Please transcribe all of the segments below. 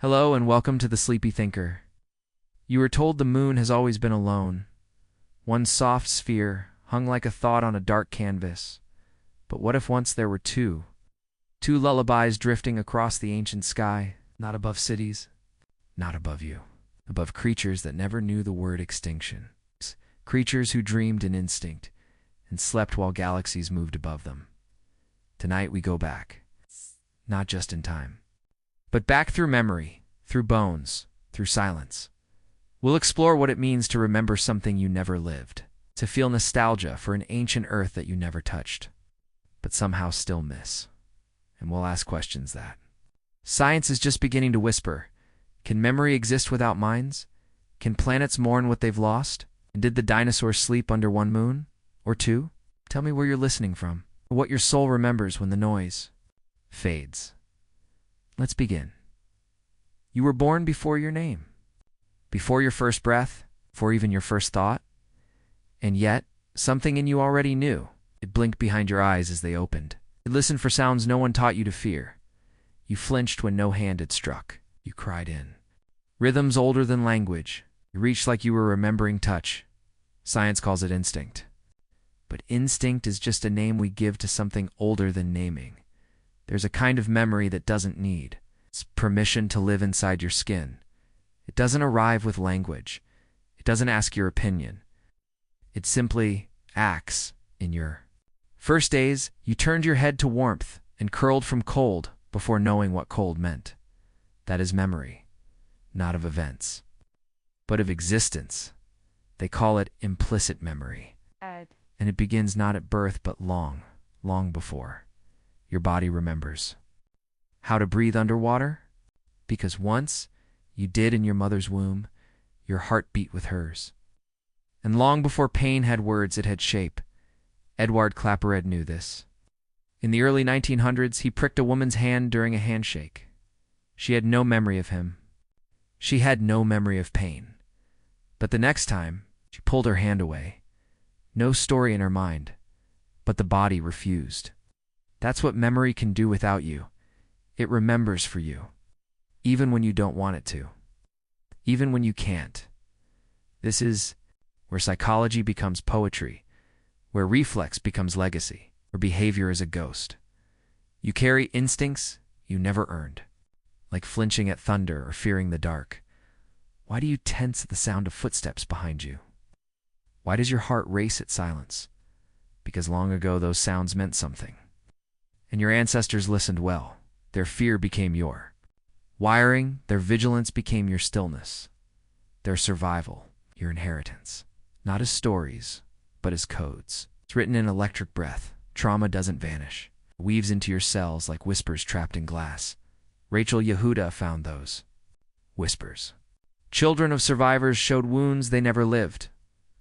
Hello and welcome to the Sleepy Thinker. You were told the moon has always been alone, one soft sphere hung like a thought on a dark canvas. But what if once there were two? Two lullabies drifting across the ancient sky, not above cities, not above you, above creatures that never knew the word extinction. Creatures who dreamed in instinct and slept while galaxies moved above them. Tonight we go back, not just in time, but back through memory, through bones, through silence. We'll explore what it means to remember something you never lived, to feel nostalgia for an ancient Earth that you never touched, but somehow still miss. And we'll ask questions that science is just beginning to whisper. Can memory exist without minds? Can planets mourn what they've lost? And did the dinosaurs sleep under one moon? Or two? Tell me where you're listening from, or what your soul remembers when the noise fades. Let's begin. You were born before your name, before your first breath, before even your first thought. And yet, something in you already knew. It blinked behind your eyes as they opened. It listened for sounds no one taught you to fear. You flinched when no hand had struck. You cried in rhythms older than language. You reached like you were remembering touch. Science calls it instinct. But instinct is just a name we give to something older than naming. There's a kind of memory that doesn't need it's permission to live inside your skin. It doesn't arrive with language. It doesn't ask your opinion. It simply acts in your first days. You turned your head to warmth and curled from cold before knowing what cold meant. That is memory, not of events, but of existence. They call it implicit memory. Ed. And it begins not at birth but long, long before. Your body remembers how to breathe underwater, because once you did in your mother's womb. Your heart beat with hers. And long before pain had words, it had shape. Edward Clapperhead knew this. In the early 1900s, he pricked a woman's hand during a handshake. She had no memory of him. She had no memory of pain. But the next time, she pulled her hand away. No story in her mind, but the body refused. That's what memory can do without you. It remembers for you, even when you don't want it to, even when you can't. This is where psychology becomes poetry, where reflex becomes legacy, where behavior is a ghost. You carry instincts you never earned, like flinching at thunder or fearing the dark. Why do you tense at the sound of footsteps behind you? Why does your heart race at silence? Because long ago those sounds meant something. And your ancestors listened well. Their fear became your wiring, their vigilance became your stillness, their survival, your inheritance. Not as stories, but as codes. It's written in electric breath. Trauma doesn't vanish. It weaves into your cells like whispers trapped in glass. Rachel Yehuda found those whispers. Children of survivors showed wounds they never lived.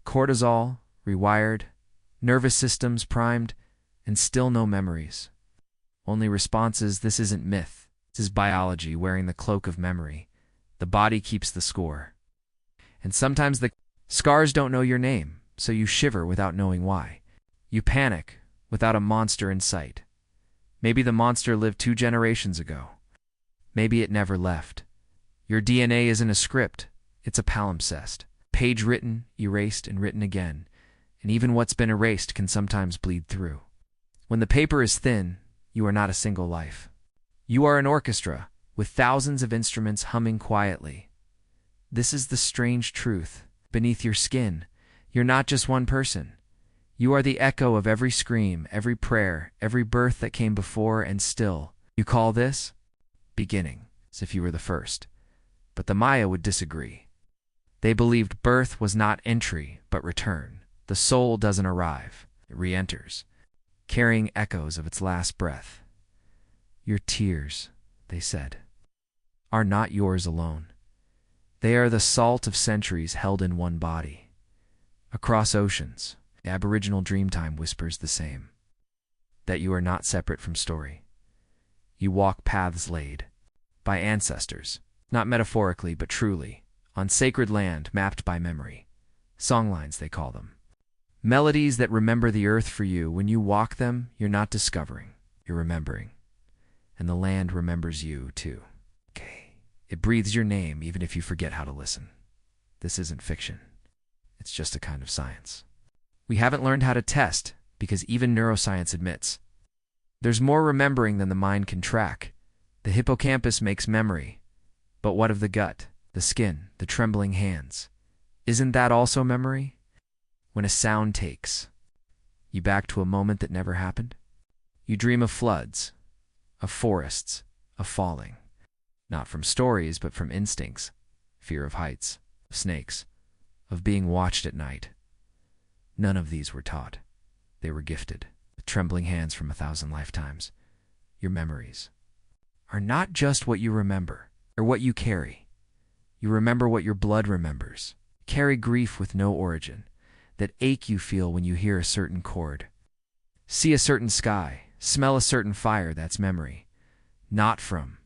Cortisol, rewired, nervous systems primed, and still no memories. Only responses. This isn't myth. This is biology wearing the cloak of memory. The body keeps the score. And sometimes the scars don't know your name, so you shiver without knowing why. You panic without a monster in sight. Maybe the monster lived 2 generations ago. Maybe it never left. Your DNA isn't a script. It's a palimpsest. Page written, erased, and written again. And even what's been erased can sometimes bleed through. When the paper is thin, you are not a single life. You are an orchestra, with thousands of instruments humming quietly. This is the strange truth. Beneath your skin, you're not just one person. You are the echo of every scream, every prayer, every birth that came before and still. You call this beginning, as if you were the first. But the Maya would disagree. They believed birth was not entry, but return. The soul doesn't arrive, it re-enters, carrying echoes of its last breath. Your tears, they said, are not yours alone. They are the salt of centuries held in one body. Across oceans, the Aboriginal Dreamtime whispers the same, that you are not separate from story. You walk paths laid by ancestors, not metaphorically but truly, on sacred land mapped by memory. Songlines, they call them. Melodies that remember the earth for you. When you walk them, you're not discovering, you're remembering. And the land remembers you, too. Okay, It breathes your name even if you forget how to listen. This isn't fiction. It's just a kind of science. We haven't learned how to test because even neuroscience admits there's more remembering than the mind can track. The hippocampus makes memory. But what of the gut, the skin, the trembling hands? Isn't that also memory? When a sound takes you back to a moment that never happened? You dream of floods, of forests, of falling. Not from stories, but from instincts. Fear of heights, of snakes, of being watched at night. None of these were taught. They were gifted, with trembling hands from 1,000 lifetimes. Your memories are not just what you remember, or what you carry. You remember what your blood remembers. Carry grief with no origin, that ache you feel when you hear a certain chord. See a certain sky, smell a certain fire, that's memory. Not from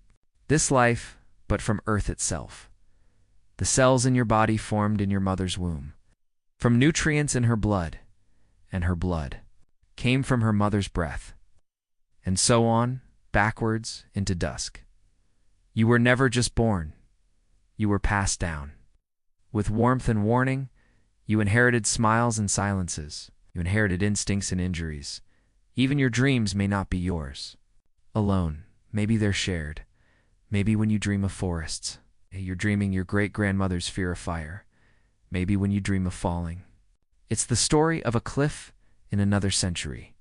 this life, but from Earth itself. The cells in your body formed in your mother's womb, from nutrients in her blood, and her blood came from her mother's breath, and so on, backwards into dusk. You were never just born. You were passed down. With warmth and warning, you inherited smiles and silences. You inherited instincts and injuries. Even your dreams may not be yours. Alone, maybe they're shared. Maybe when you dream of forests, you're dreaming your great-grandmother's fear of fire. Maybe when you dream of falling. It's the story of a cliff in another century.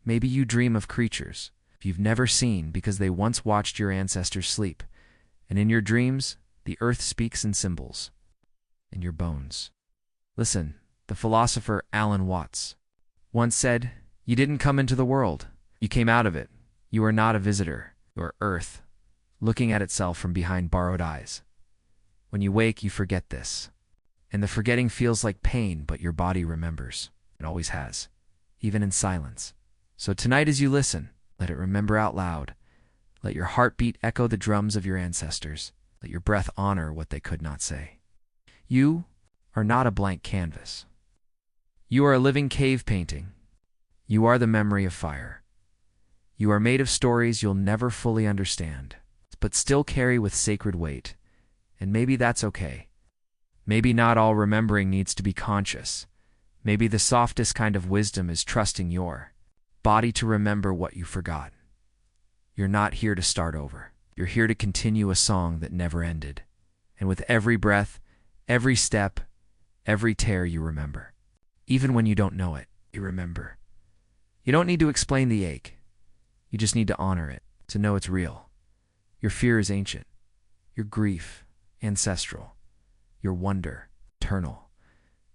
Maybe you dream of creatures you've never seen because they once watched your ancestors sleep. And in your dreams, the earth speaks in symbols. In your bones. Listen, the philosopher Alan Watts once said, "You didn't come into the world. You came out of it. You are not a visitor. You are Earth, looking at itself from behind borrowed eyes. When you wake, you forget this. And the forgetting feels like pain, but your body remembers. It always has, even in silence. So tonight as you listen, let it remember out loud. Let your heartbeat echo the drums of your ancestors. Let your breath honor what they could not say. You are not a blank canvas. You are a living cave painting. You are the memory of fire. You are made of stories you'll never fully understand, but still carry with sacred weight. And maybe that's okay. Maybe not all remembering needs to be conscious. Maybe the softest kind of wisdom is trusting your body to remember what you forgot. You're not here to start over. You're here to continue a song that never ended. And with every breath, every step, every tear, you remember. Even when you don't know it, you remember. You don't need to explain the ache. You just need to honor it, to know it's real. Your fear is ancient. Your grief, ancestral. Your wonder, eternal.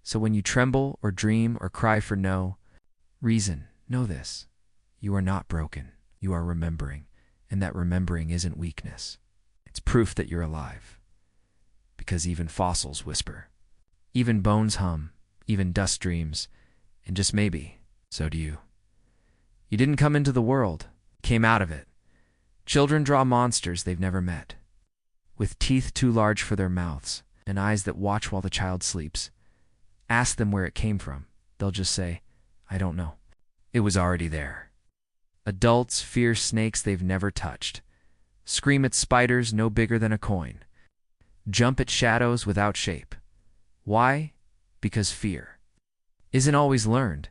So when you tremble or dream or cry for no reason, know this. You are not broken. You are remembering. And that remembering isn't weakness. It's proof that you're alive. Because even fossils whisper. Even bones hum. Even dust dreams. And just maybe, so do you. You didn't come into the world. You came out of it. Children draw monsters they've never met. With teeth too large for their mouths. And eyes that watch while the child sleeps. Ask them where it came from. They'll just say, I don't know. It was already there. Adults fear snakes they've never touched. Scream at spiders no bigger than a coin. Jump at shadows without shape. Why? Because fear isn't always learned.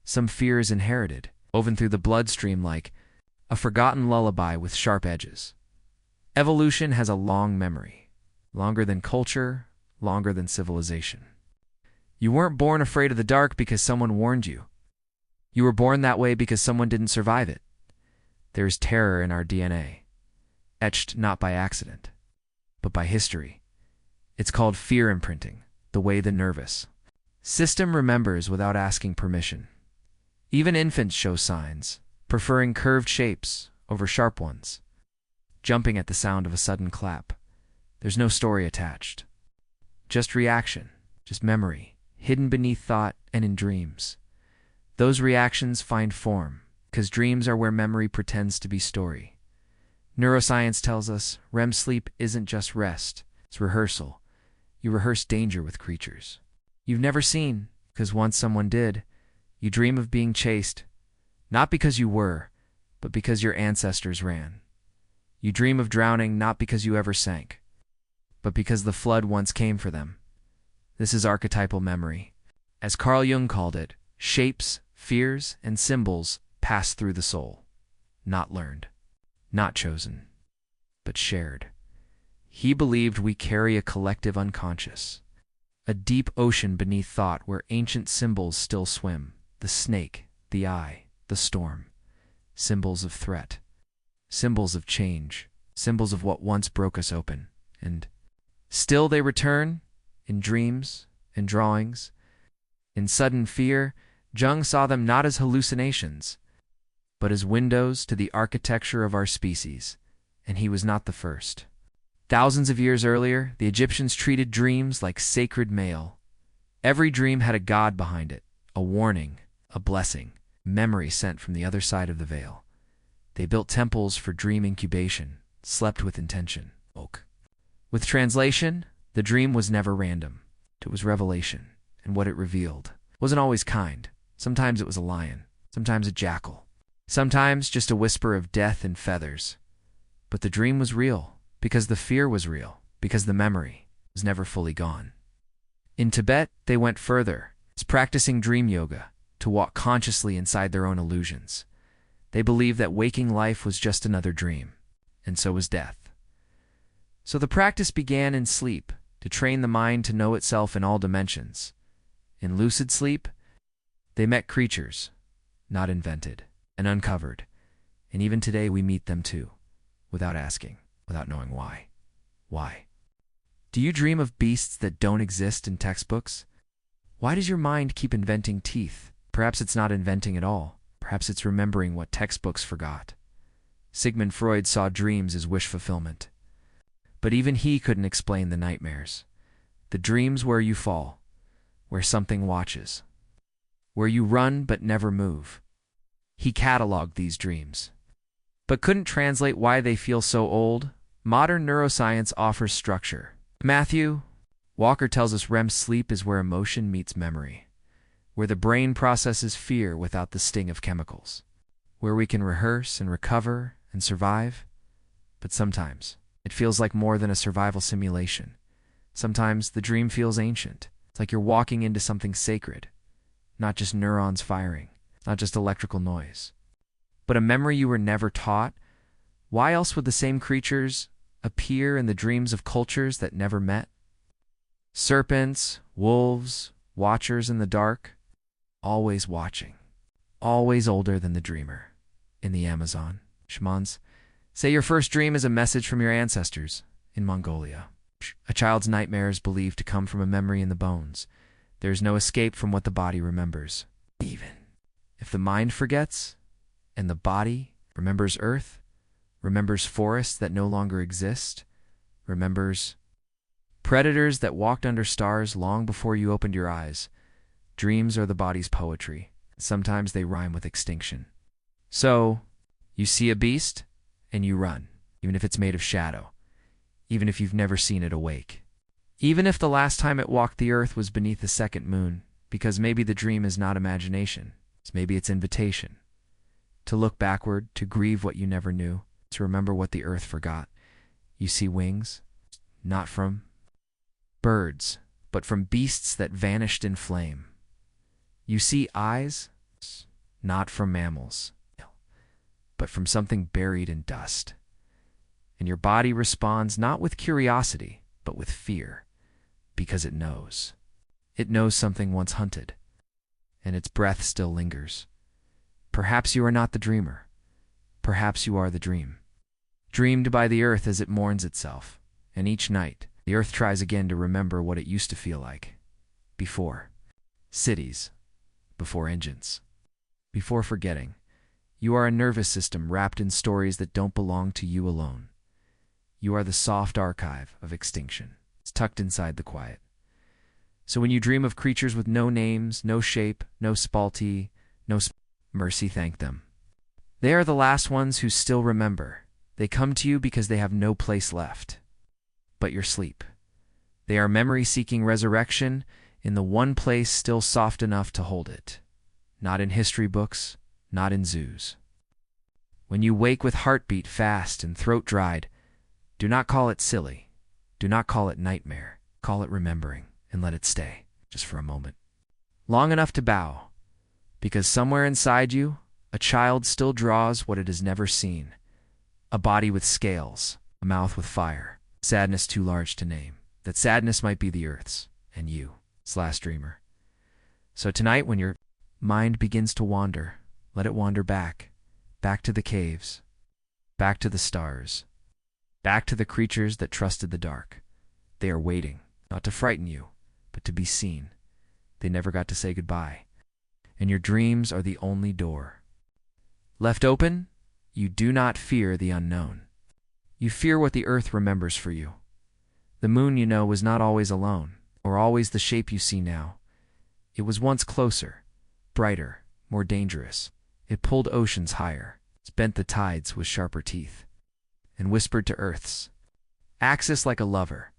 Some fear is inherited, woven through the bloodstream like a forgotten lullaby with sharp edges. Evolution has a long memory, longer than culture, longer than civilization. You weren't born afraid of the dark because someone warned you. You were born that way because someone didn't survive it. There is terror in our DNA, etched not by accident, but by history. It's called fear imprinting, the way the nervous system remembers without asking permission. Even infants show signs, preferring curved shapes over sharp ones, jumping at the sound of a sudden clap. There's no story attached. Just reaction, just memory, hidden beneath thought and in dreams. Those reactions find form, because dreams are where memory pretends to be story. Neuroscience tells us REM sleep isn't just rest, it's rehearsal. You rehearse danger with creatures you've never seen, because once someone did. You dream of being chased, not because you were, but because your ancestors ran. You dream of drowning not because you ever sank, but because the flood once came for them. This is archetypal memory. As Carl Jung called it, shapes, fears, and symbols pass through the soul. Not learned, not chosen, but shared. He believed we carry a collective unconscious, a deep ocean beneath thought where ancient symbols still swim, the snake, the eye, the storm, symbols of threat, symbols of change, symbols of what once broke us open. And still they return, in dreams, in drawings. In sudden fear, Jung saw them not as hallucinations, but as windows to the architecture of our species, and he was not the first. Thousands of years earlier, the Egyptians treated dreams like sacred mail. Every dream had a god behind it, a warning, a blessing, memory sent from the other side of the veil. They built temples for dream incubation, slept with intention. With translation, the dream was never random. It was revelation, and what it revealed wasn't always kind. Sometimes it was a lion, sometimes a jackal, sometimes just a whisper of death and feathers. But the dream was real, because the fear was real, because the memory was never fully gone. In Tibet, they went further, practicing dream yoga, to walk consciously inside their own illusions. They believed that waking life was just another dream, and so was death. So the practice began in sleep, to train the mind to know itself in all dimensions. In lucid sleep, they met creatures, not invented, and uncovered. And even today we meet them too, without asking, without knowing why. Why? Do you dream of beasts that don't exist in textbooks? Why does your mind keep inventing teeth? Perhaps it's not inventing at all. Perhaps it's remembering what textbooks forgot. Sigmund Freud saw dreams as wish fulfillment. But even he couldn't explain the nightmares. The dreams where you fall, where something watches, where you run but never move. He cataloged these dreams, but couldn't translate why they feel so old. Modern neuroscience offers structure. Matthew Walker tells us REM sleep is where emotion meets memory, where the brain processes fear without the sting of chemicals, where we can rehearse and recover and survive. But sometimes it feels like more than a survival simulation. Sometimes the dream feels ancient. It's like you're walking into something sacred, not just neurons firing, not just electrical noise, but a memory you were never taught. Why else would the same creatures appear in the dreams of cultures that never met? Serpents, wolves, watchers in the dark, always watching, always older than the dreamer. In the Amazon, shamans say your first dream is a message from your ancestors. In Mongolia, a child's nightmare is believed to come from a memory in the bones. There is no escape from what the body remembers. Even if the mind forgets, and the body remembers earth, remembers forests that no longer exist, remembers predators that walked under stars long before you opened your eyes. Dreams are the body's poetry. Sometimes they rhyme with extinction. So, you see a beast, and you run, even if it's made of shadow, even if you've never seen it awake. Even if the last time it walked the earth was beneath the second moon, because maybe the dream is not imagination, maybe it's invitation. To look backward, to grieve what you never knew, to remember what the earth forgot. You see wings, not from birds, but from beasts that vanished in flame. You see eyes, not from mammals, but from something buried in dust. And your body responds not with curiosity, but with fear, because it knows. It knows something once hunted, and its breath still lingers. Perhaps you are not the dreamer. Perhaps you are the dream. Dreamed by the earth as it mourns itself, and each night the earth tries again to remember what it used to feel like. Before cities, before engines, before forgetting. You are a nervous system wrapped in stories that don't belong to you alone. You are the soft archive of extinction. It's tucked inside the quiet. So when you dream of creatures with no names, no shape, no spalti, no mercy, thank them. They are the last ones who still remember. They come to you because they have no place left but your sleep. They are memory-seeking resurrection in the one place still soft enough to hold it. Not in history books, not in zoos. When you wake with heartbeat fast and throat dried, do not call it silly. Do not call it nightmare. Call it remembering, and let it stay, just for a moment. Long enough to bow, because somewhere inside you, a child still draws what it has never seen. A body with scales, a mouth with fire, sadness too large to name. That sadness might be the Earth's, and you, its last dreamer. So tonight, when your mind begins to wander, let it wander back to the caves, back to the stars, back to the creatures that trusted the dark. They are waiting, not to frighten you, but to be seen. They never got to say goodbye. And your dreams are the only door. Left open, you do not fear the unknown. You fear what the earth remembers for you. The moon, you know, was not always alone, or always the shape you see now. It was once closer, brighter, more dangerous. It pulled oceans higher, it bent the tides with sharper teeth, and whispered to Earth's axis like a lover.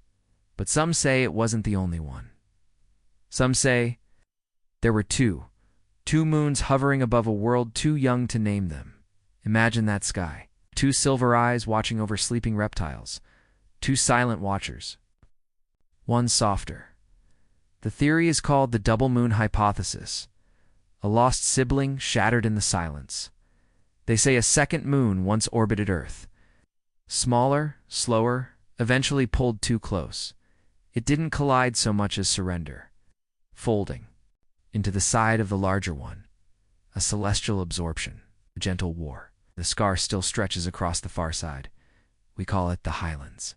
But some say it wasn't the only one. Some say there were two moons hovering above a world too young to name them. Imagine that sky. Two silver eyes watching over sleeping reptiles. Two silent watchers. One softer. The theory is called the double moon hypothesis. A lost sibling shattered in the silence. They say a second moon once orbited Earth. Smaller, slower, eventually pulled too close. It didn't collide so much as surrender. Folding into the side of the larger one. A celestial absorption, a gentle war. The scar still stretches across the far side. We call it the Highlands.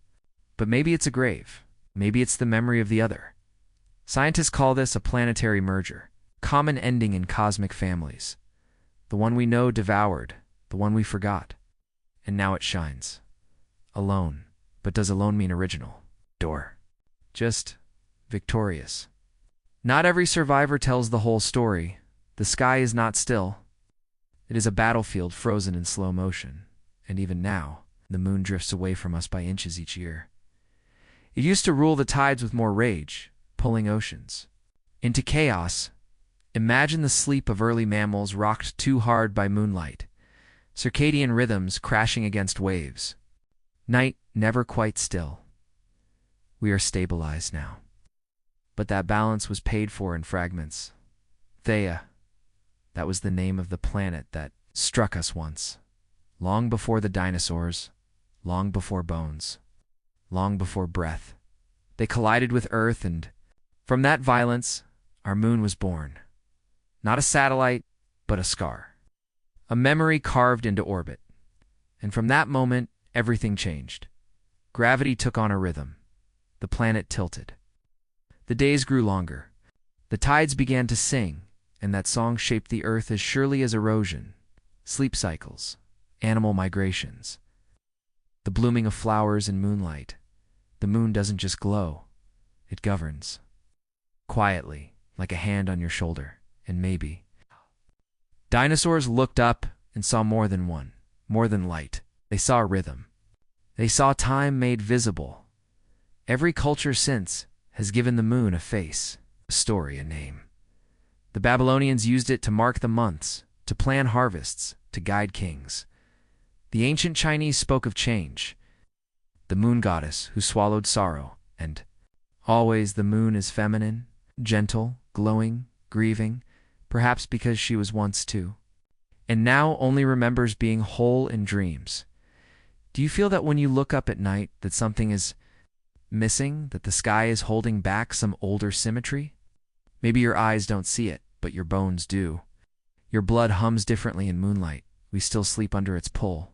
But maybe it's a grave. Maybe it's the memory of the other. Scientists call this a planetary merger, common ending in cosmic families. The one we know devoured, the one we forgot. And now it shines. Alone. But does alone mean original? Door. Just victorious. Not every survivor tells the whole story. The sky is not still. It is a battlefield frozen in slow motion. And even now, the moon drifts away from us by inches each year. It used to rule the tides with more rage, pulling oceans into chaos. Imagine the sleep of early mammals rocked too hard by moonlight, circadian rhythms crashing against waves. Night never quite still. We are stabilized now. But that balance was paid for in fragments. Theia, that was the name of the planet that struck us once. Long before the dinosaurs, long before bones, long before breath. They collided with Earth, and from that violence, our moon was born. Not a satellite, but a scar. A memory carved into orbit. And from that moment, everything changed. Gravity took on a rhythm. The planet tilted. The days grew longer. The tides began to sing, and that song shaped the earth as surely as erosion, sleep cycles, animal migrations. The blooming of flowers in moonlight. The moon doesn't just glow, it governs. Quietly, like a hand on your shoulder, and maybe. Dinosaurs looked up and saw more than one, more than light. They saw rhythm. They saw time made visible. Every culture since has given the moon a face, a story, a name. The Babylonians used it to mark the months, to plan harvests, to guide kings. The ancient Chinese spoke of change, the moon goddess who swallowed sorrow, and always the moon is feminine, gentle, glowing, grieving, perhaps because she was once too, and now only remembers being whole in dreams. Do you feel that when you look up at night that something is missing, that the sky is holding back some older symmetry? Maybe your eyes don't see it, but your bones do. Your blood hums differently in moonlight. We still sleep under its pull.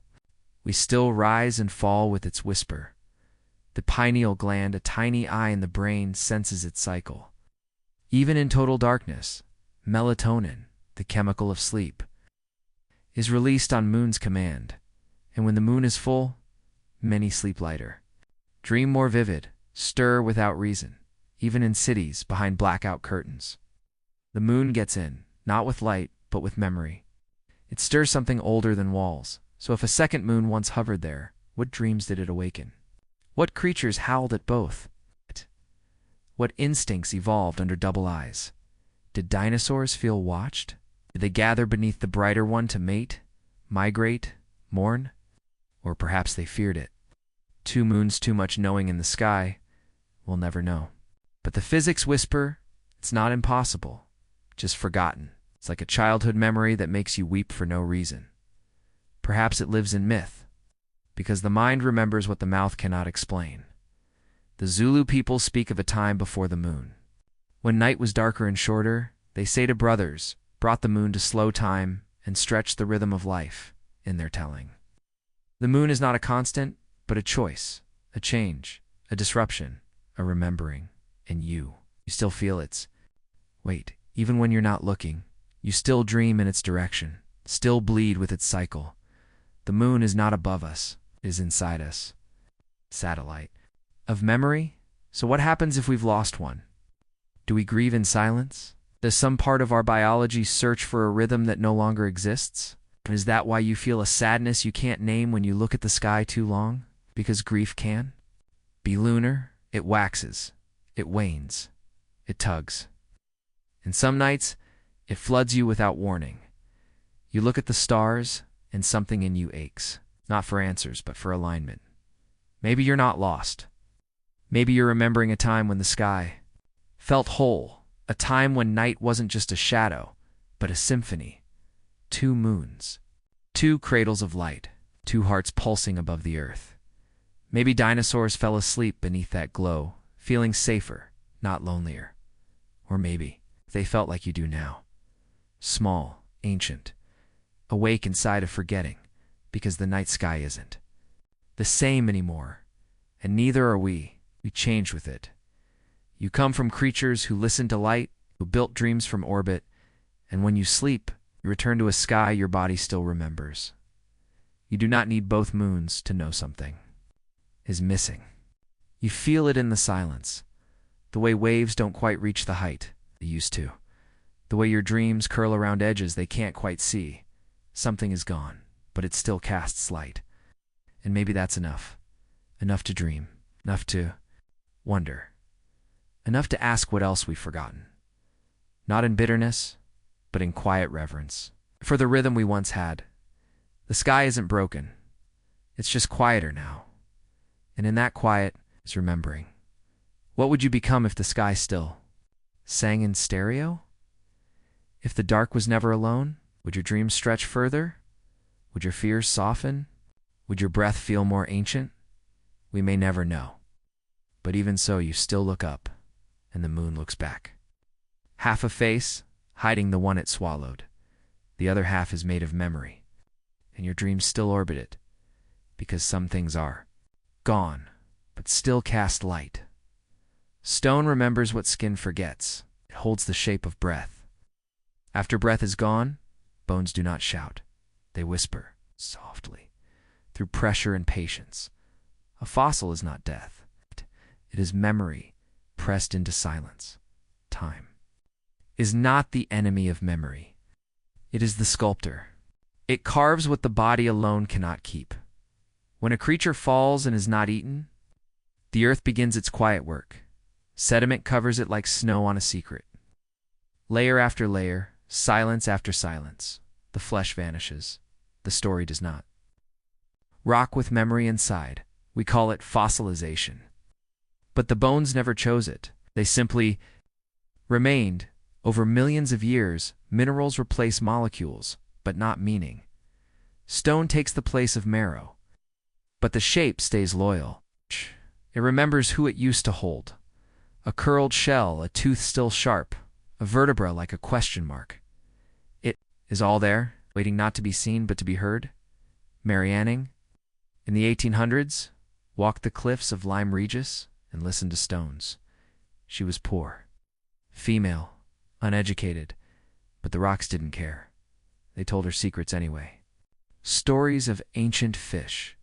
We still rise and fall with its whisper. The pineal gland, a tiny eye in the brain, senses its cycle. Even in total darkness, melatonin, the chemical of sleep, is released on moon's command. And when the moon is full, many sleep lighter. Dream more vivid, stir without reason, even in cities behind blackout curtains. The moon gets in, not with light, but with memory. It stirs something older than walls. So if a second moon once hovered there, what dreams did it awaken? What creatures howled at both? What instincts evolved under double eyes? Did dinosaurs feel watched? Did they gather beneath the brighter one to mate, migrate, mourn? Or perhaps they feared it. Two moons, too much knowing in the sky. we'll never know. But the physics whisper, it's not impossible, just forgotten. It's like a childhood memory that makes you weep for no reason. Perhaps it lives in myth, because the mind remembers what the mouth cannot explain. The Zulu people speak of a time before the moon. When night was darker and shorter, they say to brothers, brought the moon to slow time and stretch the rhythm of life in their telling. The moon is not a constant, but a choice, a change, a disruption, a remembering. And you still feel its weight. Even when you're not looking, you still dream in its direction, still bleed with its cycle. The moon is not above us, it is inside us. Satellite. Of memory? So what happens if we've lost one? Do we grieve in silence? Does some part of our biology search for a rhythm that no longer exists? Is that why you feel a sadness you can't name when you look at the sky too long? Because grief can be lunar, it waxes, it wanes, it tugs. And some nights, it floods you without warning. You look at the stars, and something in you aches, not for answers, but for alignment. Maybe you're not lost. Maybe you're remembering a time when the sky felt whole, a time when night wasn't just a shadow, but a symphony. 2 moons, 2 cradles of light, 2 hearts pulsing above the earth. Maybe dinosaurs fell asleep beneath that glow, feeling safer, not lonelier. Or maybe they felt like you do now. Small, ancient, awake inside of forgetting, because the night sky isn't the same anymore, and neither are we. We change with it. You come from creatures who listen to light, who built dreams from orbit, and when you sleep, you return to a sky your body still remembers. You do not need both moons to know something is missing. You feel it in the silence, the way waves don't quite reach the height they used to, the way your dreams curl around edges they can't quite see. Something is gone, but it still casts light. And maybe that's enough. Enough to dream, enough to wonder, enough to ask what else we've forgotten. Not in bitterness, but in quiet reverence for the rhythm we once had. The sky isn't broken. It's just quieter now. And in that quiet is remembering. What would you become if the sky still sang in stereo? If the dark was never alone, would your dreams stretch further? Would your fears soften? Would your breath feel more ancient? We may never know. But even so, you still look up, and the moon looks back. Half a face, hiding the one it swallowed. The other half is made of memory, and your dreams still orbit it, because some things are gone, but still cast light. Stone remembers what skin forgets. It holds the shape of breath. After breath is gone, bones do not shout. They whisper, softly, through pressure and patience. A fossil is not death. It is memory pressed into silence. Time is not the enemy of memory. It is the sculptor. It carves what the body alone cannot keep. When a creature falls and is not eaten, the earth begins its quiet work. Sediment covers it like snow on a secret. Layer after layer, silence after silence, the flesh vanishes. The story does not. Rock with memory inside. We call it fossilization. But the bones never chose it. They simply remained. Over millions of years, minerals replace molecules, but not meaning. Stone takes the place of marrow, but the shape stays loyal. It remembers who it used to hold. A curled shell, a tooth still sharp, a vertebra like a question mark. It is all there, waiting not to be seen but to be heard. Mary Anning, in the 1800s, walked the cliffs of Lyme Regis and listened to stones. She was poor, female, uneducated, but the rocks didn't care. They told her secrets anyway. Stories of ancient fish,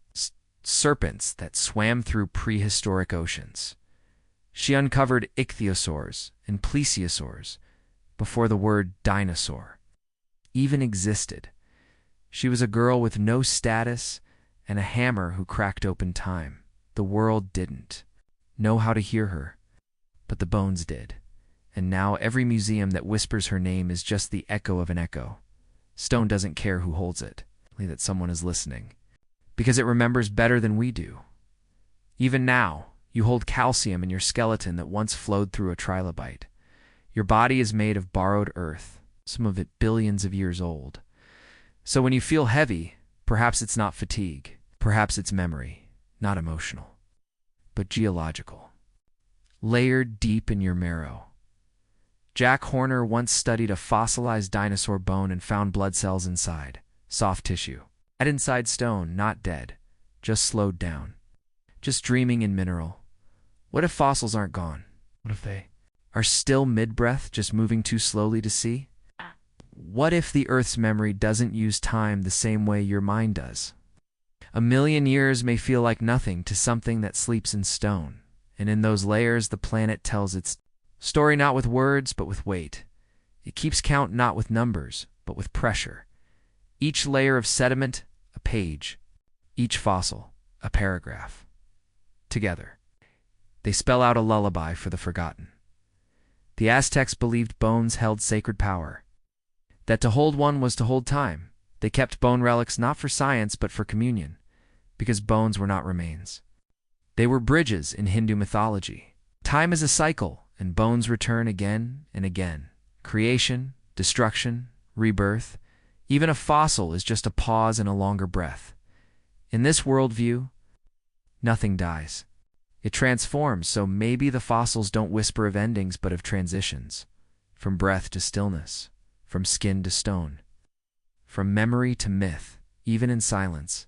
serpents that swam through prehistoric oceans. She uncovered ichthyosaurs and plesiosaurs before the word dinosaur even existed. She was a girl with no status and a hammer who cracked open time. The world didn't know how to hear her, but the bones did. And now every museum that whispers her name is just the echo of an echo. Stone doesn't care who holds it, only that someone is listening, because it remembers better than we do. Even now, You hold calcium in your skeleton that once flowed through a trilobite. Your body is made of borrowed earth, some of it billions of years old. So when you feel heavy, perhaps it's not fatigue, perhaps it's memory, not emotional, but geological, layered deep in your marrow. Jack Horner once studied a fossilized dinosaur bone and found blood cells inside, soft tissue. Dead inside stone, not dead, just slowed down, just dreaming in mineral. What if fossils aren't gone? What if they are still mid-breath, just moving too slowly to see? What if the Earth's memory doesn't use time the same way your mind does? 1,000,000 years may feel like nothing to something that sleeps in stone, and in those layers the planet tells its story not with words, but with weight. It keeps count not with numbers, but with pressure. Each layer of sediment, a page. Each fossil, a paragraph. Together, they spell out a lullaby for the forgotten. The Aztecs believed bones held sacred power, that to hold one was to hold time. They kept bone relics not for science but for communion, because bones were not remains. They were bridges in Hindu mythology. Time is a cycle, and bones return again and again. Creation, destruction, rebirth. Even a fossil is just a pause and a longer breath. In this worldview, nothing dies. It transforms, so maybe the fossils don't whisper of endings but of transitions, from breath to stillness, from skin to stone, from memory to myth. Even in silence,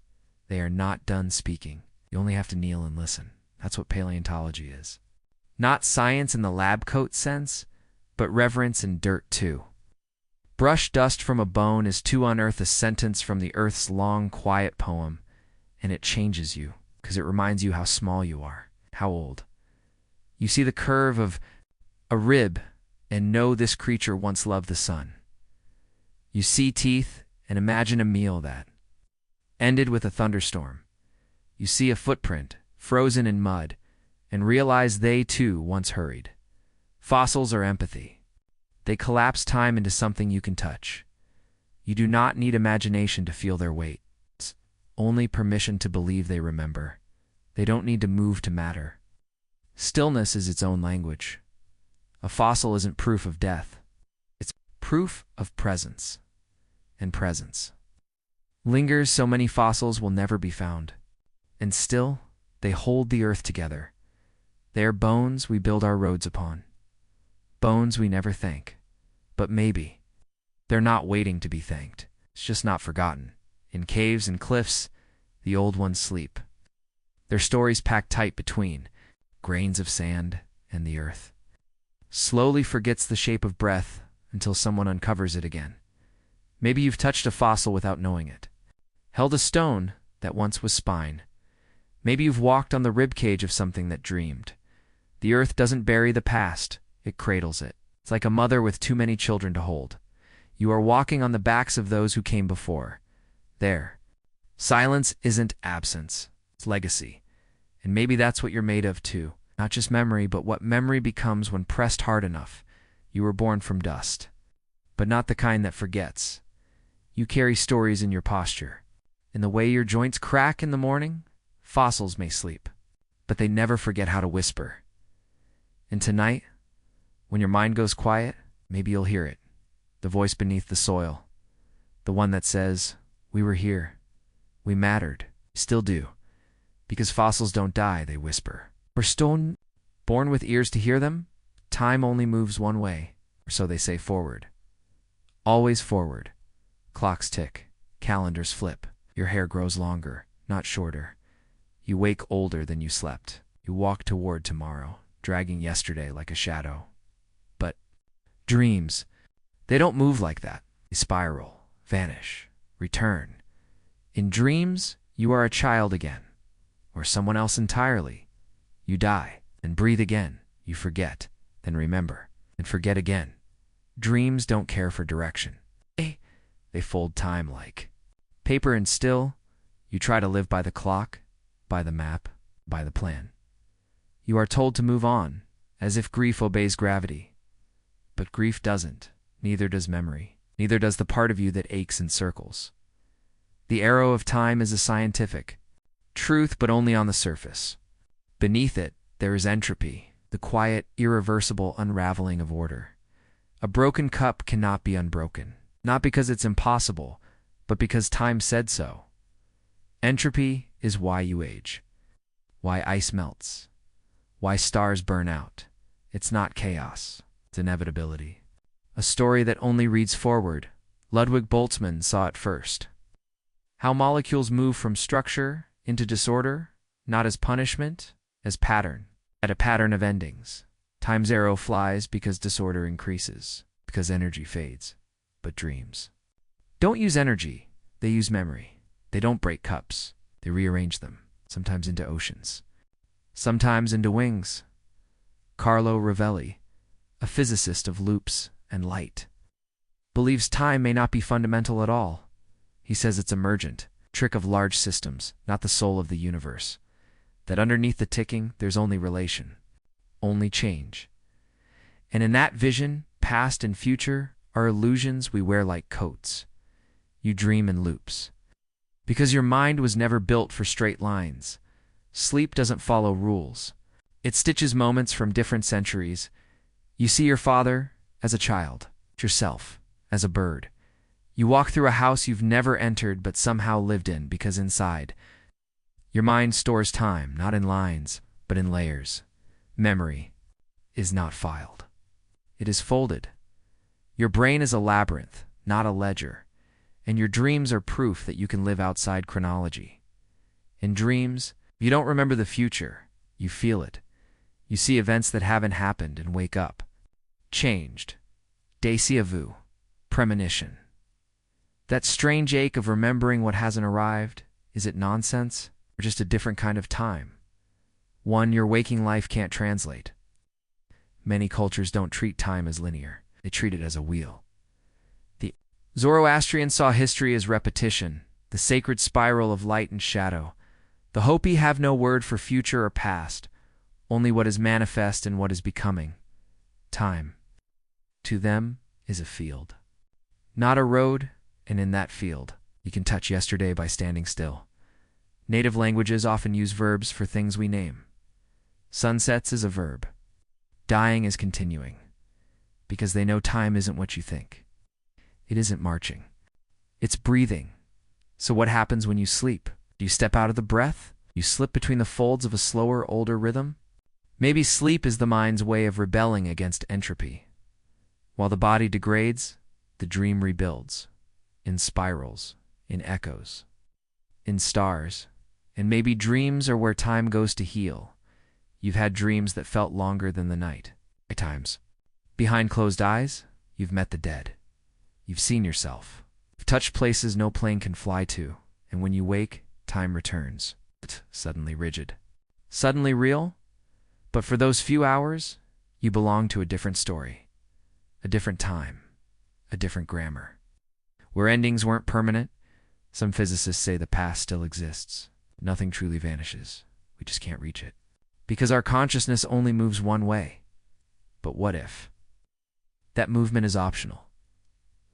they are not done speaking. You only have to kneel and listen. That's what paleontology is. Not science in the lab coat sense, but reverence in dirt too. Brush dust from a bone is to unearth a sentence from the earth's long, quiet poem, and it changes you, because it reminds you how small you are, how old. You see the curve of a rib and know this creature once loved the sun. You see teeth and imagine a meal that ended with a thunderstorm. You see a footprint, frozen in mud, and realize they too once hurried. Fossils are empathy. They collapse time into something you can touch. You do not need imagination to feel their weight. It's only permission to believe they remember. They don't need to move to matter. Stillness is its own language. A fossil isn't proof of death. It's proof of presence. And presence lingers so many fossils will never be found. And still, they hold the earth together. They are bones we build our roads upon. Bones we never thank. But maybe they're not waiting to be thanked. It's just not forgotten. In caves and cliffs, the old ones sleep. Their stories packed tight between grains of sand and the earth. Slowly forgets the shape of breath until someone uncovers it again. Maybe you've touched a fossil without knowing it. Held a stone that once was spine. Maybe you've walked on the ribcage of something that dreamed. The earth doesn't bury the past, it cradles it. It's like a mother with too many children to hold. You are walking on the backs of those who came before. There. Silence isn't absence, it's legacy. And maybe that's what you're made of too. Not just memory, but what memory becomes when pressed hard enough. You were born from dust, but not the kind that forgets. You carry stories in your posture. In the way your joints crack in the morning, fossils may sleep, but they never forget how to whisper. And tonight, when your mind goes quiet, maybe you'll hear it. The voice beneath the soil. The one that says, we were here. We mattered. Still do. Because fossils don't die, they whisper. We're stone born with ears to hear them. Time only moves one way, or so they say, forward. Always forward. Clocks tick. Calendars flip. Your hair grows longer, not shorter. You wake older than you slept. You walk toward tomorrow, dragging yesterday like a shadow. But dreams, they don't move like that. They spiral, vanish, return. In dreams, you are a child again, or someone else entirely. You die, then breathe again. You forget, then remember, and forget again. Dreams don't care for direction. They fold time like paper, and still, you try to live by the clock, by the map, by the plan. You are told to move on, as if grief obeys gravity. But grief doesn't, neither does memory, neither does the part of you that aches in circles. The arrow of time is a scientific truth, but only on the surface. Beneath it, There is entropy, the quiet, irreversible unraveling of order. A broken cup cannot be unbroken, not because it's impossible, but because time said so. Entropy is why you age, why ice melts, why stars burn out. It's not chaos, it's inevitability. A story that only reads forward. Ludwig Boltzmann saw it first. How molecules move from structure into disorder, not as punishment, as pattern. At a pattern of endings. Time's arrow flies because disorder increases, because energy fades, but dreams don't use energy, they use memory. They don't break cups, they rearrange them, sometimes into oceans, sometimes into wings. Carlo Rovelli, a physicist of loops and light, believes time may not be fundamental at all. He says it's emergent, trick of large systems, not the soul of the universe. That underneath the ticking, there's only relation, only change. And in that vision, past and future are illusions we wear like coats. You dream in loops. Because your mind was never built for straight lines. Sleep doesn't follow rules. It stitches moments from different centuries. You see your father as a child, yourself as a bird. You walk through a house you've never entered but somehow lived in because inside, your mind stores time, not in lines, but in layers. Memory is not filed. It is folded. Your brain is a labyrinth, not a ledger. And your dreams are proof that you can live outside chronology. In dreams, you don't remember the future. You feel it. You see events that haven't happened and wake up. Changed. Déjà vu. Premonition. That strange ache of remembering what hasn't arrived, is it nonsense? Or just a different kind of time? One your waking life can't translate. Many cultures don't treat time as linear. They treat it as a wheel. The Zoroastrians saw history as repetition, the sacred spiral of light and shadow. The Hopi have no word for future or past, only what is manifest and what is becoming. Time, to them, is a field. Not a road, and in that field, you can touch yesterday by standing still. Native languages often use verbs for things we name. Sunsets is a verb. Dying is continuing. Because they know time isn't what you think. It isn't marching. It's breathing. So what happens when you sleep? Do you step out of the breath? You slip between the folds of a slower, older rhythm? Maybe sleep is the mind's way of rebelling against entropy. While the body degrades, the dream rebuilds. In spirals, in echoes, in stars. And maybe dreams are where time goes to heal. You've had dreams that felt longer than the night. At times. Behind closed eyes, you've met the dead. You've seen yourself. You've touched places no plane can fly to. And when you wake, time returns. Suddenly rigid. Suddenly real. But for those few hours, you belong to a different story. A different time. A different grammar. Where endings weren't permanent, some physicists say the past still exists. Nothing truly vanishes. We just can't reach it. Because our consciousness only moves one way. But what if? That movement is optional.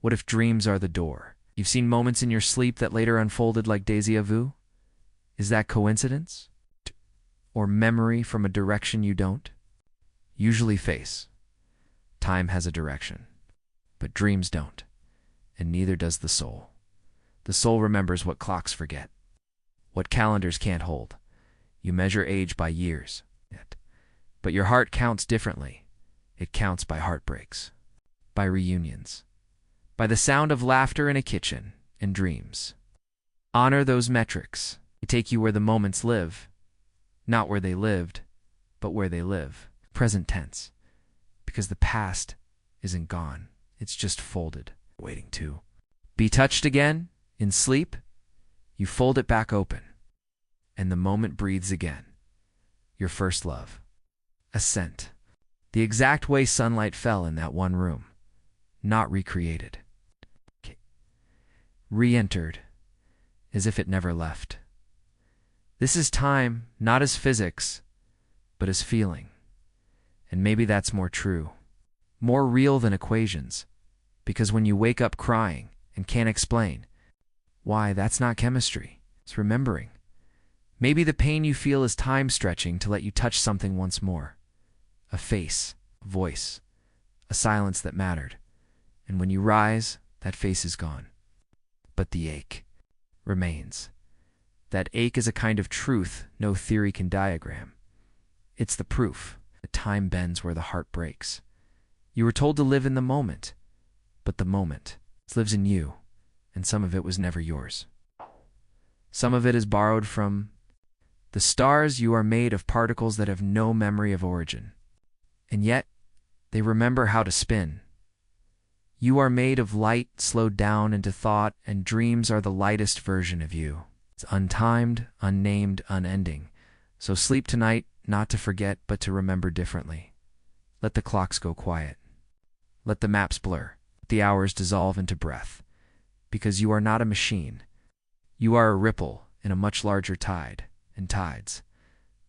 What if dreams are the door? You've seen moments in your sleep that later unfolded like déjà vu? Is that coincidence? Or memory from a direction you don't? Usually face. Time has a direction. But dreams don't. And neither does the soul. The soul remembers what clocks forget. What calendars can't hold. You measure age by years. But your heart counts differently. It counts by heartbreaks. By reunions. By the sound of laughter in a kitchen and dreams. Honor those metrics. They take you where the moments live. Not where they lived, but where they live. Present tense. Because the past isn't gone. It's just folded. Waiting to be touched again in sleep. You fold it back open, and the moment breathes again. Your first love. A scent. The exact way sunlight fell in that one room. Not recreated. Re-entered, as if it never left. This is time, not as physics, but as feeling. And maybe that's more true. More real than equations. Because when you wake up crying and can't explain, why, that's not chemistry. It's remembering. Maybe the pain you feel is time stretching to let you touch something once more. A face, a voice, a silence that mattered. And when you rise, that face is gone. But the ache remains. That ache is a kind of truth no theory can diagram. It's the proof that time bends where the heart breaks. You were told to live in the moment, but the moment lives in you, and some of it was never yours. Some of it is borrowed from the stars. You are made of particles that have no memory of origin, and yet they remember how to spin. You are made of light slowed down into thought, and dreams are the lightest version of you. It's untimed, unnamed, unending. So sleep tonight, not to forget, but to remember differently. Let the clocks go quiet. Let the maps blur. Let the hours dissolve into breath. Because you are not a machine. You are a ripple in a much larger tide, and tides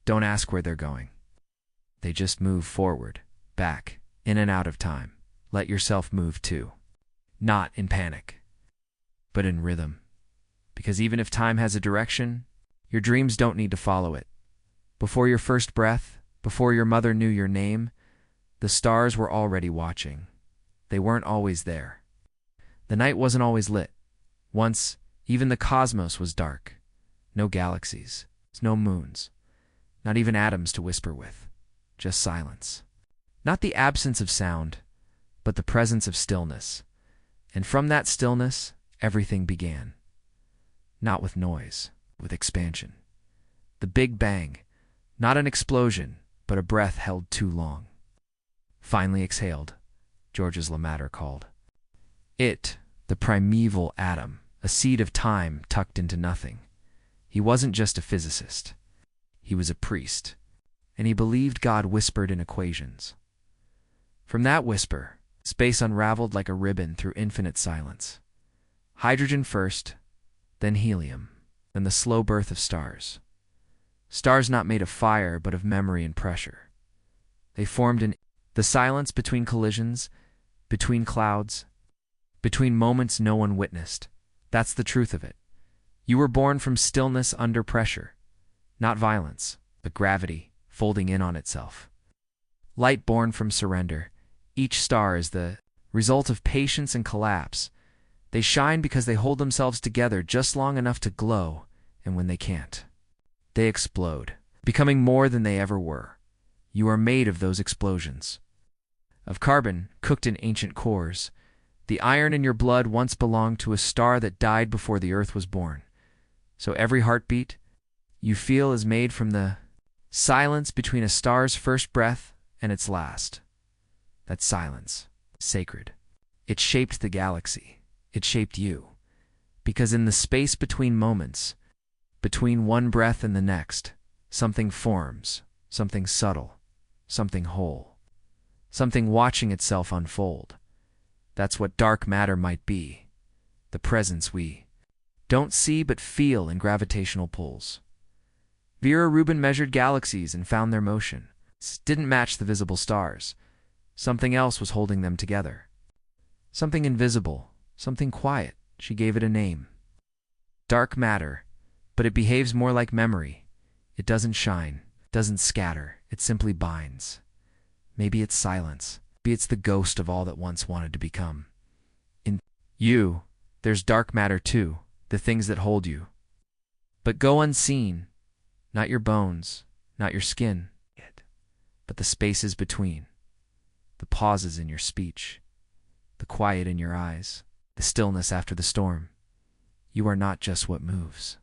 don't ask where they're going. They just move forward, back, in and out of time. Let yourself move too. Not in panic, but in rhythm. Because even if time has a direction, your dreams don't need to follow it. Before your first breath, before your mother knew your name, the stars were already watching. They weren't always there. The night wasn't always lit. Once, even the cosmos was dark. No galaxies, no moons, not even atoms to whisper with. Just silence. Not the absence of sound, but the presence of stillness. And from that stillness, everything began. Not with noise, with expansion. The Big Bang, not an explosion, but a breath held too long. Finally exhaled, Georges Lemaitre called. It, the primeval atom, a seed of time tucked into nothing. He wasn't just a physicist. He was a priest, and he believed God whispered in equations. From that whisper, space unraveled like a ribbon through infinite silence. Hydrogen first, then helium, then the slow birth of stars. Stars not made of fire, but of memory and pressure. They formed in the silence between collisions, between clouds, between moments no one witnessed. That's the truth of it. You were born from stillness under pressure, not violence, but gravity folding in on itself. Light born from surrender. Each star is the result of patience and collapse. They shine because they hold themselves together just long enough to glow, and when they can't, they explode, becoming more than they ever were. You are made of those explosions. Of carbon, cooked in ancient cores. The iron in your blood once belonged to a star that died before the earth was born. So every heartbeat you feel is made from the silence between a star's first breath and its last. That silence, sacred. It shaped the galaxy. It shaped you. Because in the space between moments, between one breath and the next, something forms, something subtle, something whole, something watching itself unfold. That's what dark matter might be, the presence we don't see but feel in gravitational pulls. Vera Rubin measured galaxies and found their motion. Didn't match the visible stars. Something else was holding them together. Something invisible, something quiet. She gave it a name. Dark matter, but it behaves more like memory. It doesn't shine, doesn't scatter, it simply binds. Maybe it's silence. Maybe it's the ghost of all that once wanted to become. In you, there's dark matter too, the things that hold you. But go unseen, not your bones, not your skin, but the spaces between, the pauses in your speech, the quiet in your eyes, the stillness after the storm. You are not just what moves.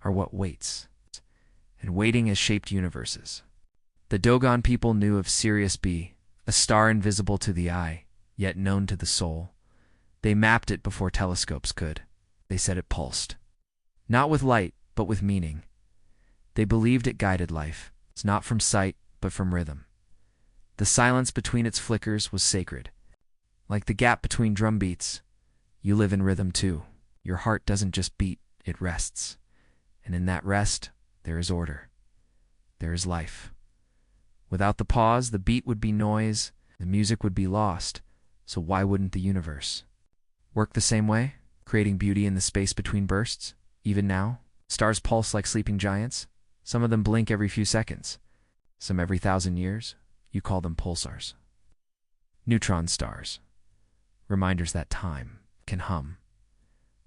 Are what waits, and waiting has shaped universes. The Dogon people knew of Sirius B, a star invisible to the eye, yet known to the soul. They mapped it before telescopes could. They said it pulsed. Not with light, but with meaning. They believed it guided life. It's not from sight, but from rhythm. The silence between its flickers was sacred. Like the gap between drum beats, you live in rhythm too. Your heart doesn't just beat, it rests. And in that rest, there is order. There is life. Without the pause, the beat would be noise, the music would be lost. So why wouldn't the universe work the same way, creating beauty in the space between bursts? Even now, stars pulse like sleeping giants. Some of them blink every few seconds. Some every 1,000 years. You call them pulsars. Neutron stars. Reminders that time can hum.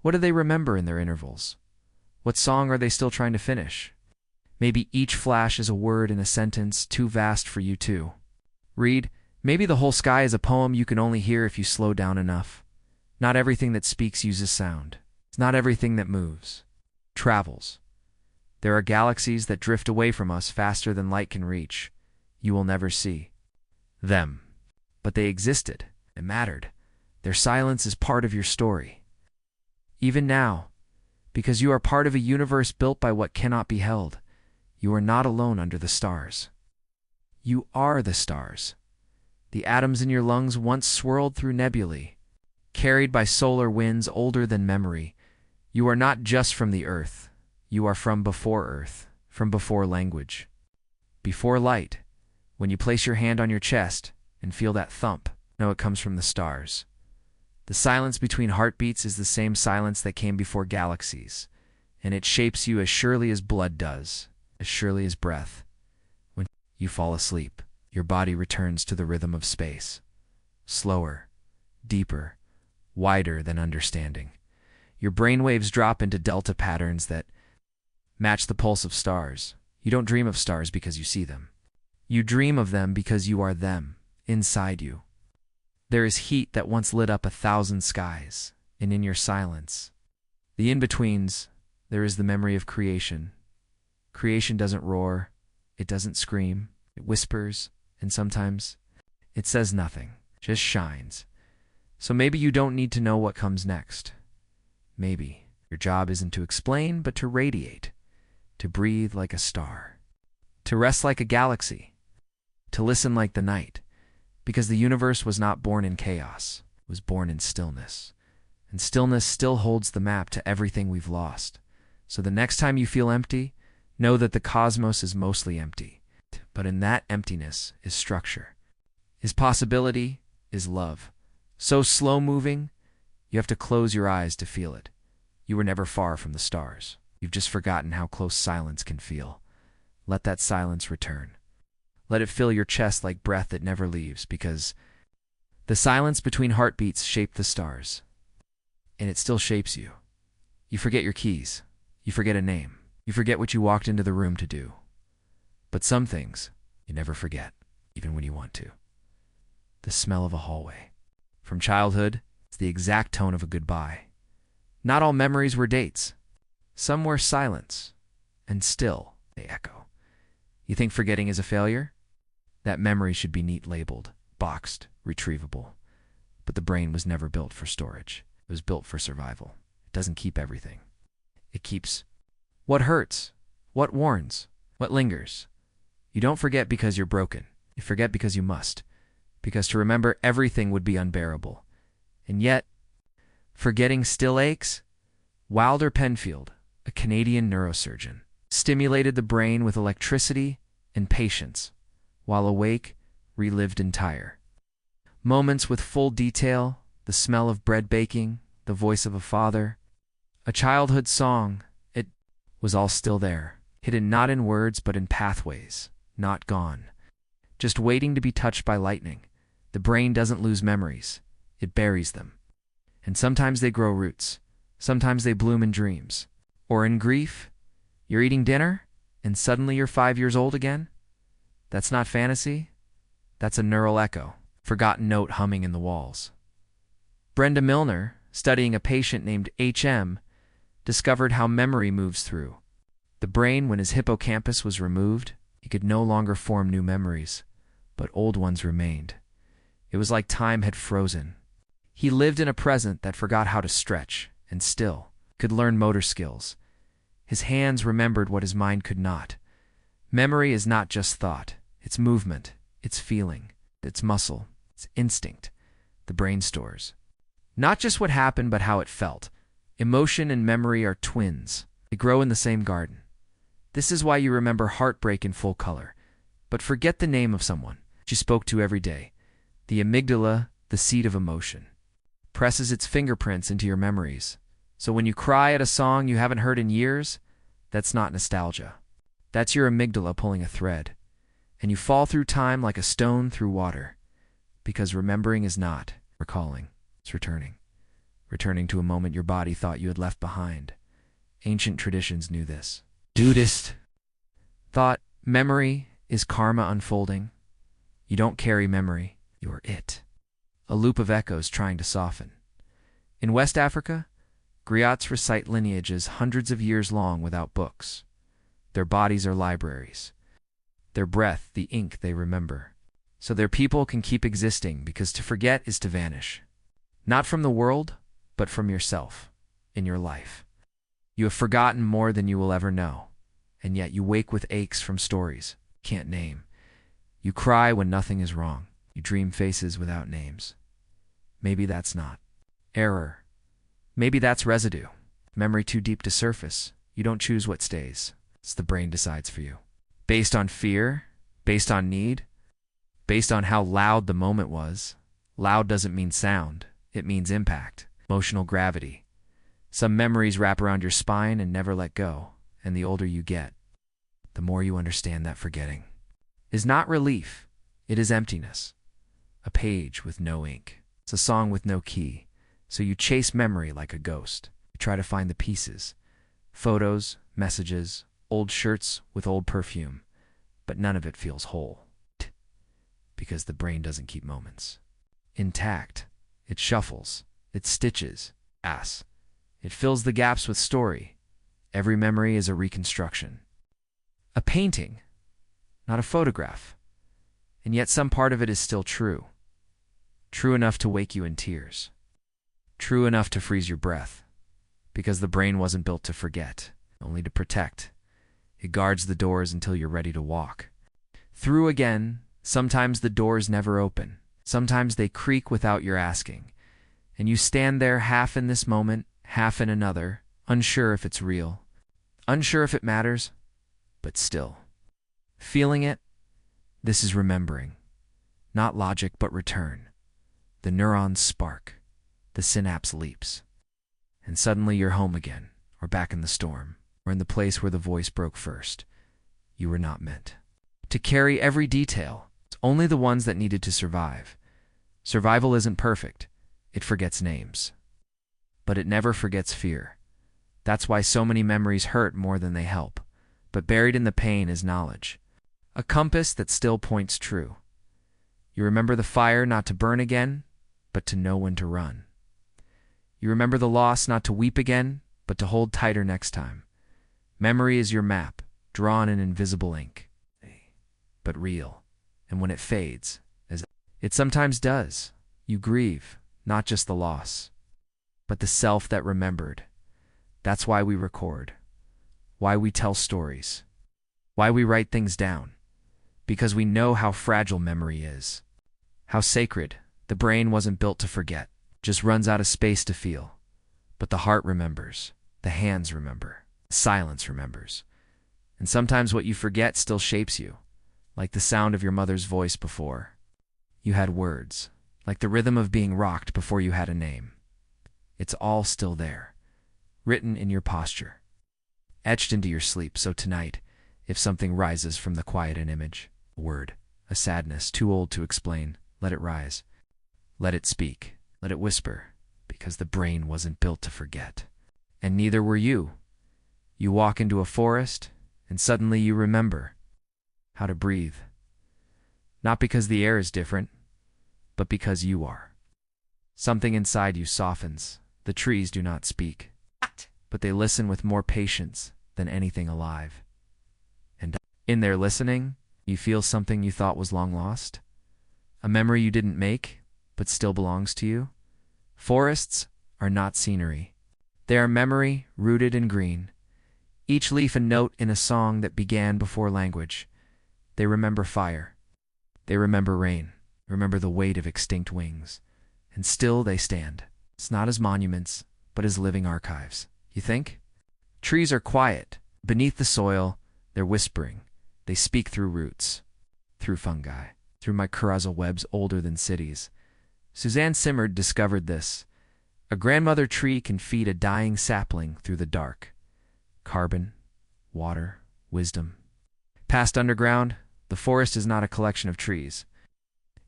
What do they remember in their intervals? What song are they still trying to finish? Maybe each flash is a word in a sentence too vast for you to read. Maybe the whole sky is a poem you can only hear if you slow down enough. Not everything that speaks uses sound. It's not everything that moves travels. There are galaxies that drift away from us faster than light can reach. You will never see them. But they existed. It mattered. Their silence is part of your story. Even now, because you are part of a universe built by what cannot be held, you are not alone under the stars. You are the stars. The atoms in your lungs once swirled through nebulae, carried by solar winds older than memory. You are not just from the earth. You are from before earth, from before language, before light. When you place your hand on your chest and feel that thump, know it comes from the stars. The silence between heartbeats is the same silence that came before galaxies, and it shapes you as surely as blood does, as surely as breath. When you fall asleep, your body returns to the rhythm of space, slower, deeper, wider than understanding. Your brainwaves drop into delta patterns that match the pulse of stars. You don't dream of stars because you see them. You dream of them because you are them, inside you. There is heat that once lit up 1,000 skies, and in your silence, the in-betweens, there is the memory of creation. Creation doesn't roar, it doesn't scream, it whispers, and sometimes it says nothing, just shines. So maybe you don't need to know what comes next. Maybe your job isn't to explain, but to radiate, to breathe like a star, to rest like a galaxy, to listen like the night, because the universe was not born in chaos, it was born in stillness. And stillness still holds the map to everything we've lost. So the next time you feel empty, know that the cosmos is mostly empty. But in that emptiness is structure, is possibility, is love. So slow-moving, you have to close your eyes to feel it. You were never far from the stars. You've just forgotten how close silence can feel. Let that silence return. Let it fill your chest like breath that never leaves, because the silence between heartbeats shaped the stars. And it still shapes you. You forget your keys. You forget a name. You forget what you walked into the room to do. But some things you never forget, even when you want to. The smell of a hallway. From childhood, it's the exact tone of a goodbye. Not all memories were dates. Some were silence, and still they echo. You think forgetting is a failure? That memory should be neat labeled, boxed, retrievable. But the brain was never built for storage. It was built for survival. It doesn't keep everything. It keeps what hurts, what warns, what lingers. You don't forget because you're broken. You forget because you must. Because to remember everything would be unbearable. And yet, forgetting still aches. Wilder Penfield, a Canadian neurosurgeon, stimulated the brain with electricity and patience, while awake, relived entire moments with full detail, the smell of bread baking, the voice of a father, a childhood song. It was all still there, hidden not in words but in pathways, not gone, just waiting to be touched by lightning. The brain doesn't lose memories, it buries them. And sometimes they grow roots, sometimes they bloom in dreams. Or in grief, you're eating dinner, and suddenly you're 5 years old again? That's not fantasy, that's a neural echo, forgotten note humming in the walls. Brenda Milner, studying a patient named HM, discovered how memory moves through the brain when his hippocampus was removed, He could no longer form new memories, but old ones remained. It was like time had frozen. He lived in a present that forgot how to stretch, and still could learn motor skills. His hands remembered what his mind could not. Memory is not just thought. It's movement, it's feeling, it's muscle, it's instinct. The brain stores not just what happened, but how it felt. Emotion and memory are twins. They grow in the same garden. This is why you remember heartbreak in full color, but forget the name of someone you spoke to every day. The amygdala, the seat of emotion, presses its fingerprints into your memories. So when you cry at a song you haven't heard in years, that's not nostalgia. That's your amygdala pulling a thread. And you fall through time like a stone through water. Because remembering is not recalling, it's returning. Returning to a moment your body thought you had left behind. Ancient traditions knew this. Buddhist thought memory is karma unfolding. You don't carry memory, you're it. A loop of echoes trying to soften. In West Africa, griots recite lineages hundreds of years long without books. Their bodies are libraries. Their breath, the ink they remember. So their people can keep existing, because to forget is to vanish. Not from the world, but from yourself, in your life. You have forgotten more than you will ever know, and yet you wake with aches from stories you can't name. You cry when nothing is wrong. You dream faces without names. Maybe that's not error. Maybe that's residue. Memory too deep to surface. You don't choose what stays. It's the brain decides for you. Based on fear, based on need, based on how loud the moment was. Loud doesn't mean sound. It means impact, emotional gravity. Some memories wrap around your spine and never let go, and the older you get, the more you understand that forgetting is not relief, it is emptiness. A page with no ink. It's a song with no key. So you chase memory like a ghost. You try to find the pieces. Photos, messages, old shirts with old perfume. But none of it feels whole. Because the brain doesn't keep moments intact. It shuffles. It stitches. It fills the gaps with story. Every memory is a reconstruction. A painting, not a photograph. And yet some part of it is still true. True enough to wake you in tears. True enough to freeze your breath. Because the brain wasn't built to forget, only to protect. It guards the doors until you're ready to walk through again. Sometimes the doors never open. Sometimes they creak without your asking. And you stand there half in this moment, half in another, unsure if it's real, unsure if it matters, but still. Feeling it, this is remembering. Not logic, but return. The neurons spark. The synapse leaps. And suddenly you're home again, or back in the storm, or in the place where the voice broke first. You were not meant to carry every detail. It's only the ones that needed to survive. Survival isn't perfect. It forgets names. But it never forgets fear. That's why so many memories hurt more than they help. But buried in the pain is knowledge. A compass that still points true. You remember the fire not to burn again, but to know when to run. You remember the loss not to weep again, but to hold tighter next time. Memory is your map, drawn in invisible ink, but real. And when it fades, as it sometimes does, you grieve, not just the loss, but the self that remembered. That's why we record, why we tell stories, why we write things down. Because we know how fragile memory is, how sacred. The brain wasn't built to forget, just runs out of space to feel. But the heart remembers, the hands remember, silence remembers. And sometimes what you forget still shapes you, like the sound of your mother's voice before you had words, like the rhythm of being rocked before you had a name. It's all still there, written in your posture, etched into your sleep. So tonight, if something rises from the quiet, an image, a word, a sadness too old to explain, let it rise. Let it speak. Let it whisper, because the brain wasn't built to forget. And neither were you. You walk into a forest, and suddenly you remember how to breathe. Not because the air is different, but because you are. Something inside you softens. The trees do not speak, but they listen with more patience than anything alive. And In there listening, you feel something you thought was long lost? A memory you didn't make, but still belongs to you? Forests are not scenery. They are memory rooted in green. Each leaf a note in a song that began before language. They remember fire. They remember rain. Remember the weight of extinct wings. And still they stand. It's not as monuments, but as living archives. You think? Trees are quiet. Beneath the soil, they're whispering. They speak through roots, through fungi, through mycorrhizal webs older than cities. Suzanne Simard discovered this. A grandmother tree can feed a dying sapling through the dark. Carbon, water, wisdom. Past underground, the forest is not a collection of trees.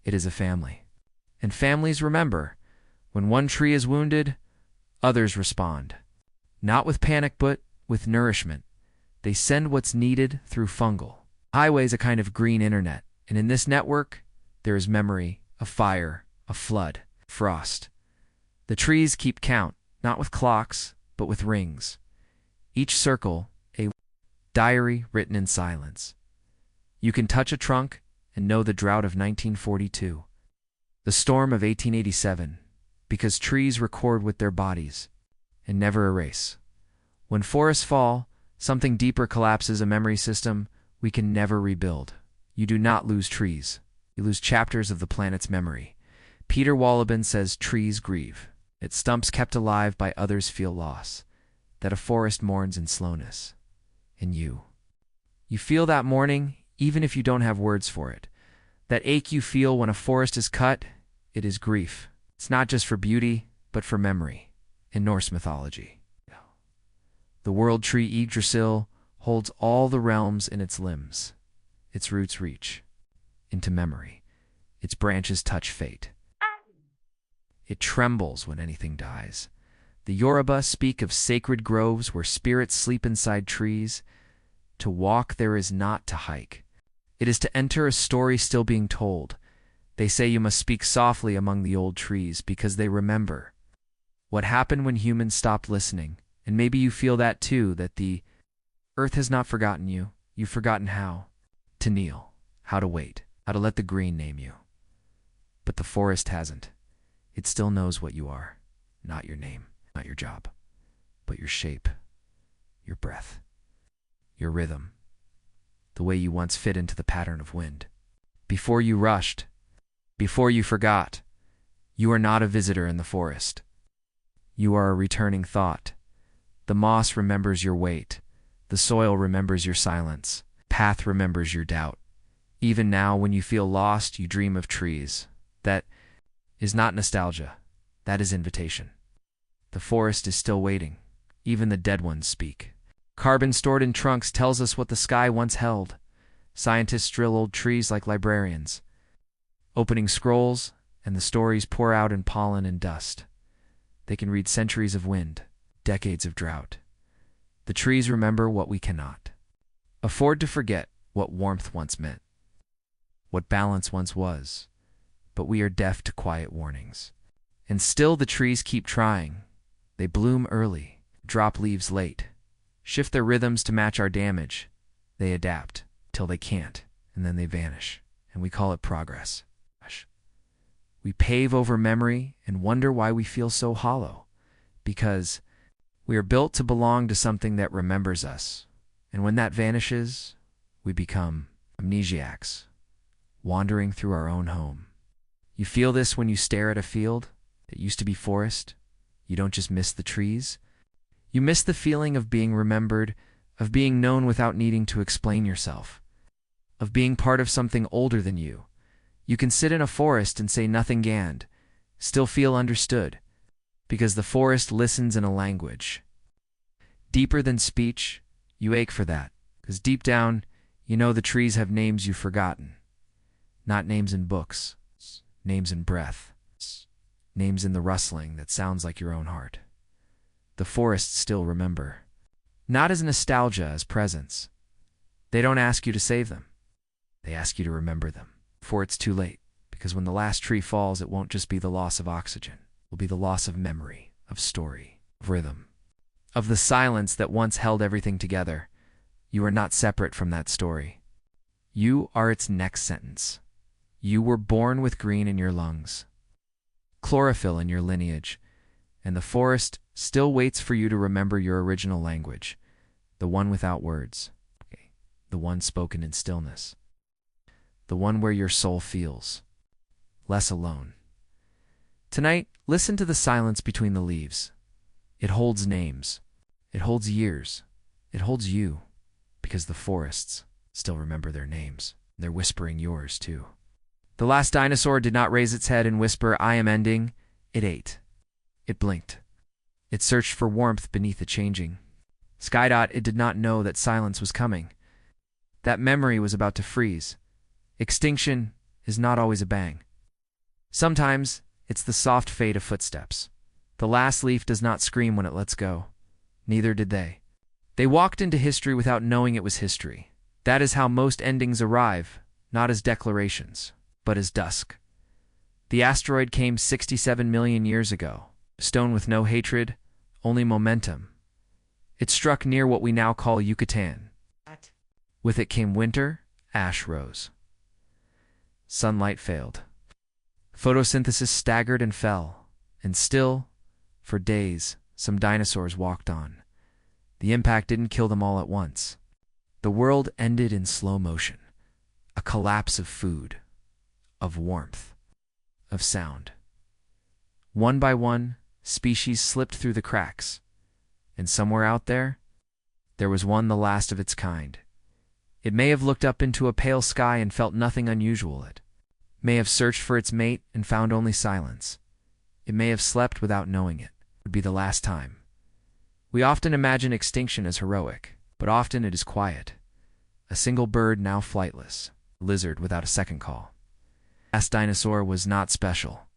It is a family. And families remember. When one tree is wounded, others respond. Not with panic, but with nourishment. They send what's needed through fungal. Highway's a kind of green internet, and in this network, there is memory, a fire, a flood, frost. The trees keep count, not with clocks, but with rings. Each circle, a diary written in silence. You can touch a trunk and know the drought of 1942, the storm of 1887, because trees record with their bodies and never erase. When forests fall, something deeper collapses, a memory system we can never rebuild. You do not lose trees. You lose chapters of the planet's memory. Peter Wolleben says trees grieve. Its stumps kept alive by others feel loss. That a forest mourns in slowness. And you. You feel that mourning even if you don't have words for it. That ache you feel when a forest is cut, it is grief. It's not just for beauty, but for memory. In Norse mythology. The world tree Yggdrasil holds all the realms in its limbs. Its roots reach into memory. Its branches touch fate. It trembles when anything dies. The Yoruba speak of sacred groves where spirits sleep inside trees. To walk there is not to hike. It is to enter a story still being told. They say you must speak softly among the old trees because they remember what happened when humans stopped listening. And maybe you feel that too, that the earth has not forgotten you. You've forgotten how to kneel, how to wait, how to let the green name you. But the forest hasn't. It still knows what you are, not your name, not your job, but your shape, your breath, your rhythm, the way you once fit into the pattern of wind. Before you rushed, before you forgot, you are not a visitor in the forest. You are a returning thought. The moss remembers your weight. The soil remembers your silence. Path remembers your doubt. Even now, when you feel lost, you dream of trees. That is not nostalgia. That is invitation. The forest is still waiting. Even the dead ones speak. Carbon stored in trunks tells us what the sky once held. Scientists drill old trees like librarians, opening scrolls, and the stories pour out in pollen and dust. They can read centuries of wind, decades of drought. The trees remember what we cannot. Afford to forget what warmth once meant, what balance once was, but we are deaf to quiet warnings. And still the trees keep trying. They bloom early, drop leaves late, shift their rhythms to match our damage. They adapt till they can't, and then they vanish, and we call it progress. We pave over memory and wonder why we feel so hollow, because we are built to belong to something that remembers us, and when that vanishes, we become amnesiacs, wandering through our own home. You feel this when you stare at a field that used to be forest. You don't just miss the trees. You miss the feeling of being remembered, of being known without needing to explain yourself, of being part of something older than you. You can sit in a forest and say nothing ganned, still feel understood, because the forest listens in a language deeper than speech. You ache for that, because deep down, you know the trees have names you've forgotten. Not names in books, names in breath, names in the rustling that sounds like your own heart. The forests still remember. Not as nostalgia, as presence. They don't ask you to save them. They ask you to remember them. Before it's too late, because when the last tree falls, it won't just be the loss of oxygen. It will be the loss of memory, of story, of rhythm, of the silence that once held everything together. You are not separate from that story. You are its next sentence. You were born with green in your lungs, chlorophyll in your lineage, and the forest still waits for you to remember your original language, the one without words, the one spoken in stillness, the one where your soul feels less alone. Tonight, listen to the silence between the leaves. It holds names. It holds years. It holds you, because the forests still remember their names. They're whispering yours, too. The last dinosaur did not raise its head and whisper, "I am ending." It ate. It blinked. It searched for warmth beneath the changing sky. It did not know that silence was coming. That memory was about to freeze. Extinction is not always a bang. Sometimes it's the soft fade of footsteps. The last leaf does not scream when it lets go. Neither did they. They walked into history without knowing it was history. That is how most endings arrive, not as declarations, but as dusk. The asteroid came 67 million years ago, a stone with no hatred, only momentum. It struck near what we now call Yucatan. With it came winter, ash rose. Sunlight failed. Photosynthesis staggered and fell, and still, for days, some dinosaurs walked on. The impact didn't kill them all at once. The world ended in slow motion, a collapse of food, of warmth, of sound. One by one, species slipped through the cracks, and somewhere out there was one, the last of its kind. It may have looked up into a pale sky and felt nothing unusual. It may have searched for its mate and found only silence. It may have slept without knowing it. It would be the last time. We often imagine extinction as heroic, but often it is quiet. A single bird now flightless, a lizard without a second call. The last dinosaur was not special.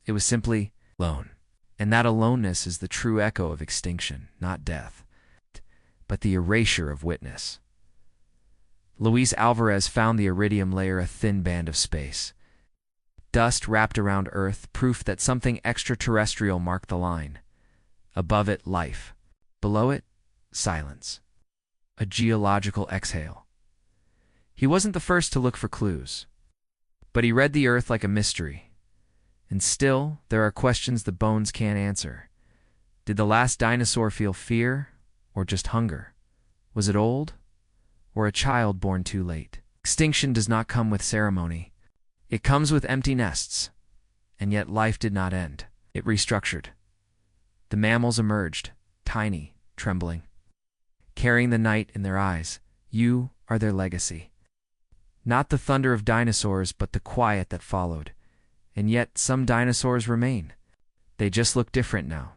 It was simply alone. And that aloneness is the true echo of extinction, not death, but the erasure of witness. Luis Alvarez found the iridium layer, a thin band of space. Dust wrapped around Earth, proof that something extraterrestrial marked the line. Above it, life. Below it, silence. A geological exhale. He wasn't the first to look for clues, but he read the Earth like a mystery. And still, there are questions the bones can't answer. Did the last dinosaur feel fear, or just hunger? Was it old, or a child born too late? Extinction does not come with ceremony. It comes with empty nests. And yet life did not end. It restructured. The mammals emerged, tiny, trembling, carrying the night in their eyes. You are their legacy. Not the thunder of dinosaurs, but the quiet that followed. And yet some dinosaurs remain. They just look different now.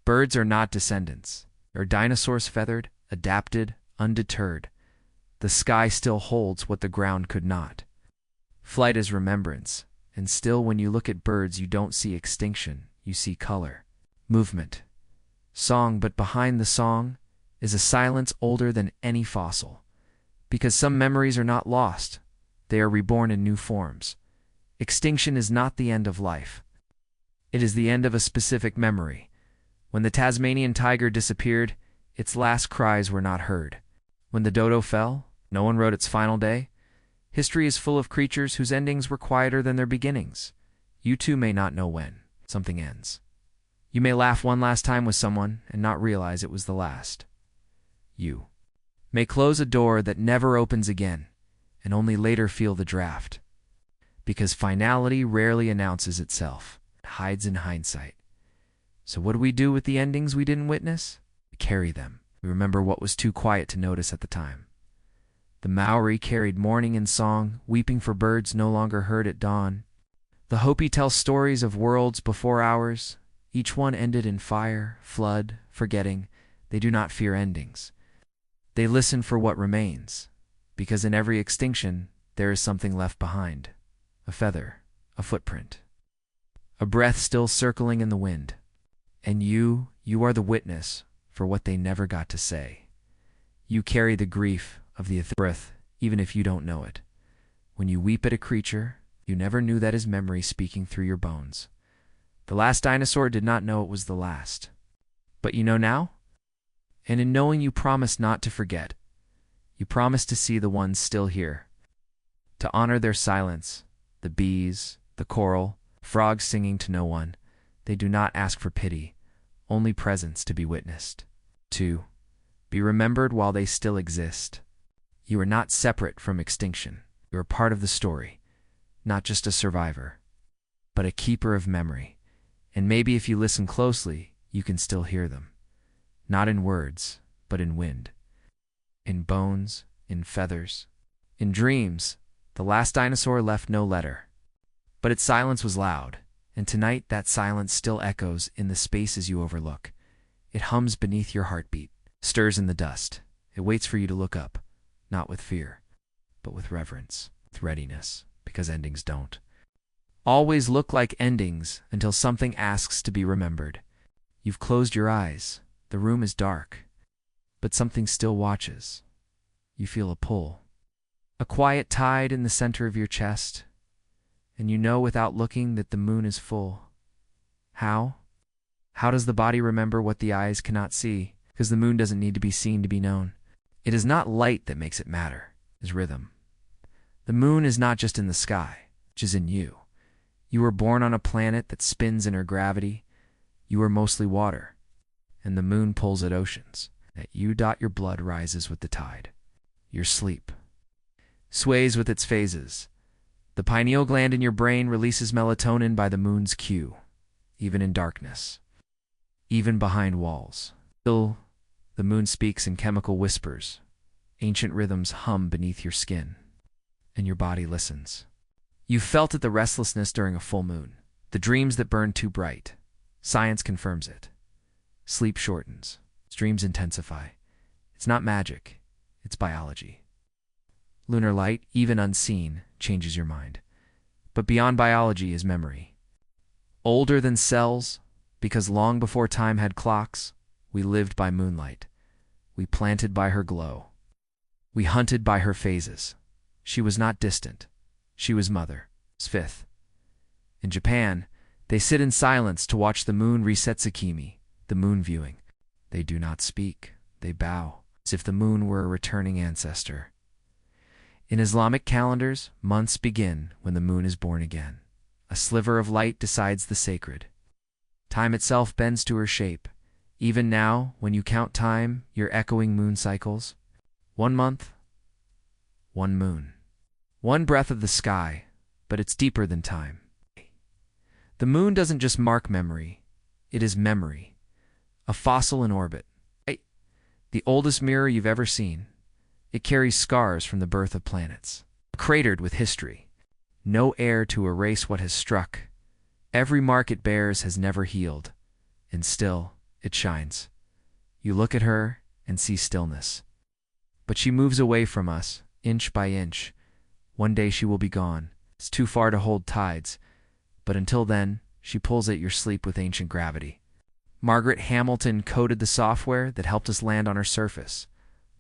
Birds are not descendants. Are dinosaurs feathered, adapted, undeterred? The sky still holds what the ground could not. Flight is remembrance, and still when you look at birds you don't see extinction, you see color, movement, song, but behind the song is a silence older than any fossil. Because some memories are not lost, they are reborn in new forms. Extinction is not the end of life. It is the end of a specific memory. When the Tasmanian tiger disappeared, its last cries were not heard. When the dodo fell, no one wrote its final day. History is full of creatures whose endings were quieter than their beginnings. You too may not know when something ends. You may laugh one last time with someone and not realize it was the last. You may close a door that never opens again and only later feel the draft. Because finality rarely announces itself, it hides in hindsight. So what do we do with the endings we didn't witness? We carry them. We remember what was too quiet to notice at the time. The Maori carried mourning in song, weeping for birds no longer heard at dawn. The Hopi tell stories of worlds before ours. Each one ended in fire, flood, forgetting. They do not fear endings. They listen for what remains, because in every extinction there is something left behind. A feather, a footprint, a breath still circling in the wind. And you are the witness for what they never got to say. You carry the grief of the earth, even if you don't know it. When you weep at a creature, you never knew that his memory speaking through your bones. The last dinosaur did not know it was the last. But you know now? And in knowing, you promise not to forget. You promise to see the ones still here, to honor their silence, the bees, the coral, frogs singing to no one. They do not ask for pity, only presence to be witnessed. 2. Be remembered while they still exist. You are not separate from extinction. You are part of the story, not just a survivor, but a keeper of memory. And maybe if you listen closely, you can still hear them. Not in words, but in wind, in bones, in feathers, in dreams. The last dinosaur left no letter, but its silence was loud, and tonight that silence still echoes in the spaces you overlook. It hums beneath your heartbeat, stirs in the dust. It waits for you to look up, not with fear, but with reverence, with readiness, because endings don't always look like endings until something asks to be remembered. You've closed your eyes. The room is dark, but something still watches. You feel a pull, a quiet tide in the center of your chest, and you know without looking that the moon is full. How? How does the body remember what the eyes cannot see? Because the moon doesn't need to be seen to be known. It is not light that makes it matter, it is rhythm. The moon is not just in the sky, it is in you. You were born on a planet that spins in her gravity. You are mostly water, and the moon pulls at oceans. That your blood rises with the tide. Your sleep sways with its phases. The pineal gland in your brain releases melatonin by the moon's cue, even in darkness, even behind walls. Still, the moon speaks in chemical whispers. Ancient rhythms hum beneath your skin, and your body listens. You felt it, the restlessness during a full moon, the dreams that burn too bright. Science confirms it. Sleep shortens. Dreams intensify. It's not magic. It's biology. Lunar light, even unseen, changes your mind. But beyond biology is memory. Older than cells, because long before time had clocks, we lived by moonlight. We planted by her glow. We hunted by her phases. She was not distant. She was mother. 5th. In Japan, they sit in silence to watch the moon reset Tsukimi, the moon viewing. They do not speak. They bow, as if the moon were a returning ancestor. In Islamic calendars, months begin when the moon is born again. A sliver of light decides the sacred. Time itself bends to her shape. Even now, when you count time, you're echoing moon cycles. 1 month, 1 moon. 1 breath of the sky, but it's deeper than time. The moon doesn't just mark memory, it is memory. A fossil in orbit. The oldest mirror you've ever seen. It carries scars from the birth of planets. Cratered with history. No air to erase what has struck. Every mark it bears has never healed. And still, it shines. You look at her and see stillness. But she moves away from us, inch by inch. One day she will be gone. It's too far to hold tides. But until then, she pulls at your sleep with ancient gravity. Margaret Hamilton coded the software that helped us land on her surface.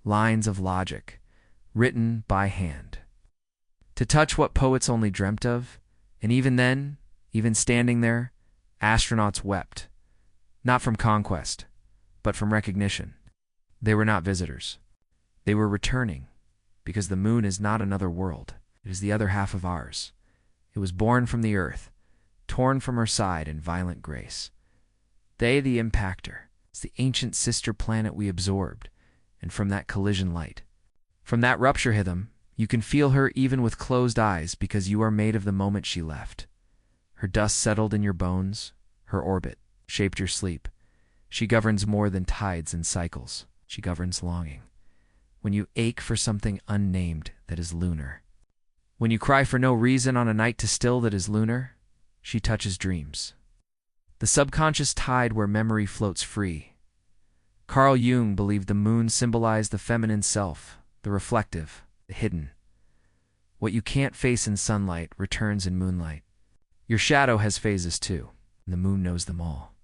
Lines of logic, written by hand. To touch what poets only dreamt of, and even then, even standing there, astronauts wept. Not from conquest, but from recognition. They were not visitors. They were returning, because the moon is not another world. It is the other half of ours. It was born from the earth, torn from her side in violent grace. They, the impactor, is the ancient sister planet we absorbed, and from that collision light. From that rupture rhythm, you can feel her even with closed eyes because you are made of the moment she left. Her dust settled in your bones, her orbit shaped your sleep. She governs more than tides and cycles. She governs longing. When you ache for something unnamed that is lunar. When you cry for no reason on a night to still that is lunar, she touches dreams. The subconscious tide where memory floats free. Carl Jung believed the moon symbolized the feminine self, the reflective, the hidden. What you can't face in sunlight returns in moonlight. Your shadow has phases too, and the moon knows them all.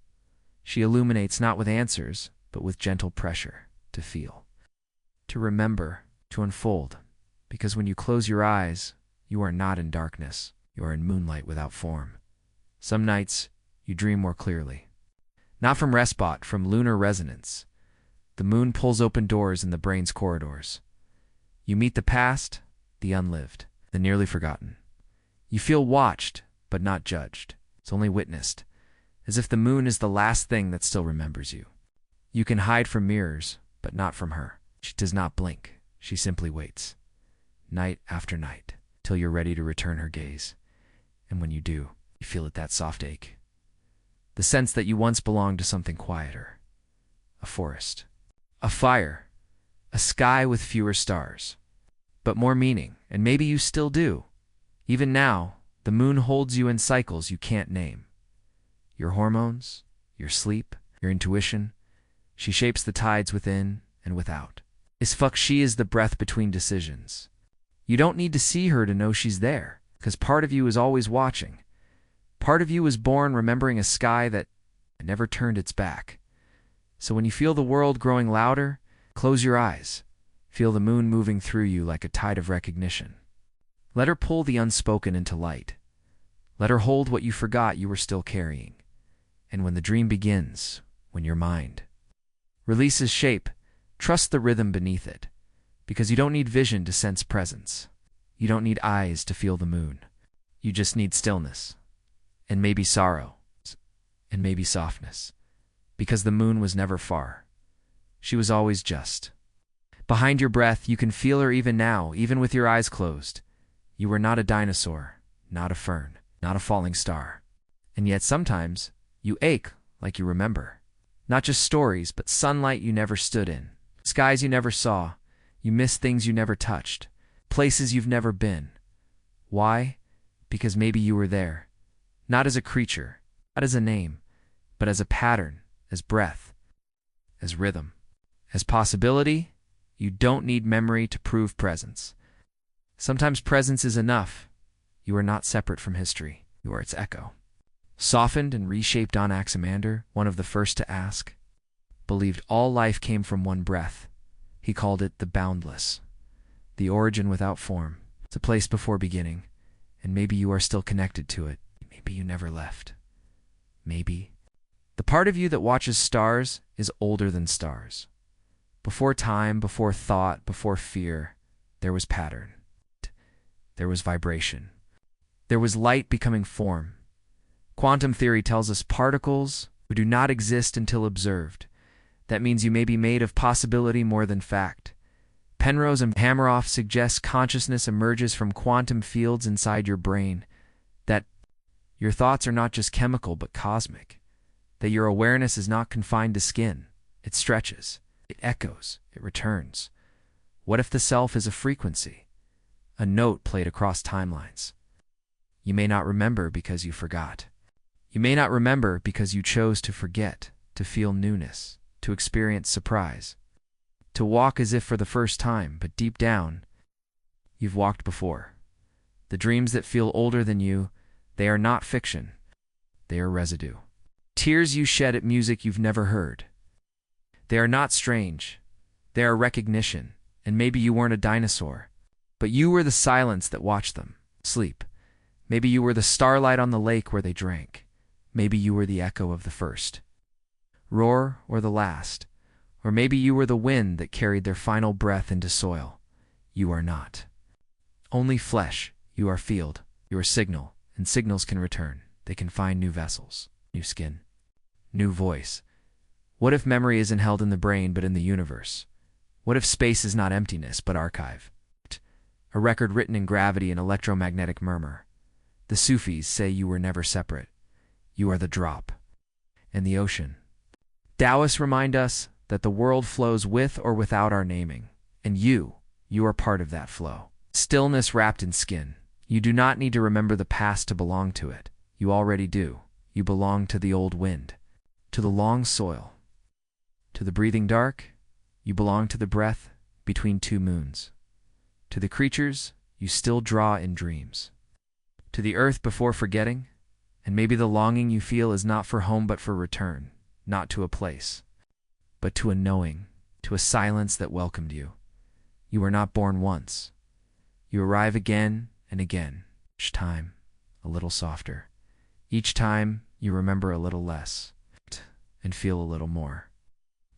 She illuminates not with answers, but with gentle pressure, to feel, to remember, to unfold. Because when you close your eyes, you are not in darkness. You are in moonlight without form. Some nights, you dream more clearly. Not from rest spot, from lunar resonance. The moon pulls open doors in the brain's corridors. You meet the past, the unlived. the nearly forgotten. You feel watched, but not judged. It's only witnessed, as if the moon is the last thing that still remembers you. You can hide from mirrors, but not from her. She does not blink. She simply waits, night after night, till you're ready to return her gaze. And when you do, you feel it, that soft ache. The sense that you once belonged to something quieter. A forest. A fire. A sky with fewer stars. But more meaning, and maybe you still do. Even now, the moon holds you in cycles you can't name. Your hormones, your sleep, your intuition. She shapes the tides within and without. She is the breath between decisions. You don't need to see her to know she's there, because part of you is always watching. Part of you was born remembering a sky that never turned its back. So when you feel the world growing louder, close your eyes. Feel the moon moving through you like a tide of recognition. Let her pull the unspoken into light. Let her hold what you forgot you were still carrying. And when the dream begins, when your mind releases shape, trust the rhythm beneath it. Because you don't need vision to sense presence. You don't need eyes to feel the moon. You just need stillness. And maybe sorrow. And maybe softness. Because the moon was never far. She was always just. Behind your breath, you can feel her even now, even with your eyes closed. You were not a dinosaur, not a fern, not a falling star. And yet sometimes, you ache like you remember. Not just stories, but sunlight you never stood in. Skies you never saw. You miss things you never touched. Places you've never been. Why? Because maybe you were there. Not as a creature, not as a name, but as a pattern, as breath, as rhythm, as possibility. You don't need memory to prove presence. Sometimes presence is enough. You are not separate from history. You are its echo. Softened and reshaped on Anaximander, one of the first to ask, believed all life came from one breath. He called it the boundless, the origin without form. It's a place before beginning, and maybe you are still connected to it. Maybe you never left. Maybe. The part of you that watches stars is older than stars. Before time, before thought, before fear, there was pattern. There was vibration. There was light becoming form. Quantum theory tells us particles do not exist until observed. That means you may be made of possibility more than fact. Penrose and Hameroff suggest consciousness emerges from quantum fields inside your brain, that your thoughts are not just chemical but cosmic, that your awareness is not confined to skin. It stretches, it echoes, it returns. What if the self is a frequency, a note played across timelines? You may not remember because you forgot. You may not remember because you chose to forget, to feel newness, to experience surprise, to walk as if for the first time, but deep down, you've walked before. The dreams that feel older than you, they are not fiction. They are residue. Tears you shed at music you've never heard. They are not strange. They are recognition, and maybe you weren't a dinosaur, but you were the silence that watched them sleep. Maybe you were the starlight on the lake where they drank. Maybe you were the echo of the first roar or the last, or maybe you were the wind that carried their final breath into soil. You are not only flesh. You are field. You are signal, and signals can return. They can find new vessels, new skin, new voice. What if memory isn't held in the brain but in the universe? What if space is not emptiness but archive? A record written in gravity and electromagnetic murmur. The Sufis say you were never separate. You are the drop. And the ocean. Taoists remind us that the world flows with or without our naming. And you are part of that flow. Stillness wrapped in skin. You do not need to remember the past to belong to it. You already do. You belong to the old wind, to the long soil, to the breathing dark. You belong to the breath between two moons. To the creatures you still draw in dreams. To the earth before forgetting. And maybe the longing you feel is not for home but for return, not to a place, but to a knowing, to a silence that welcomed you. You were not born once. You arrive again and again, each time a little softer. Each time you remember a little less and feel a little more.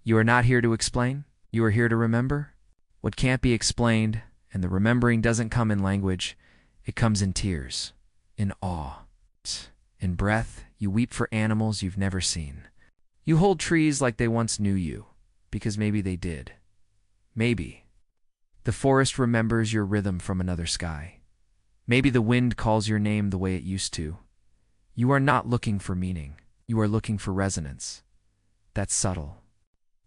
You are not here to explain. You are here to remember. What can't be explained, and the remembering doesn't come in language, It comes in tears, in awe, in breath. You weep for animals you've never seen. You hold trees like they once knew you, because maybe they did. Maybe. The forest remembers your rhythm from another sky. Maybe the wind calls your name the way it used to. You are not looking for meaning. You are looking for resonance. That's subtle.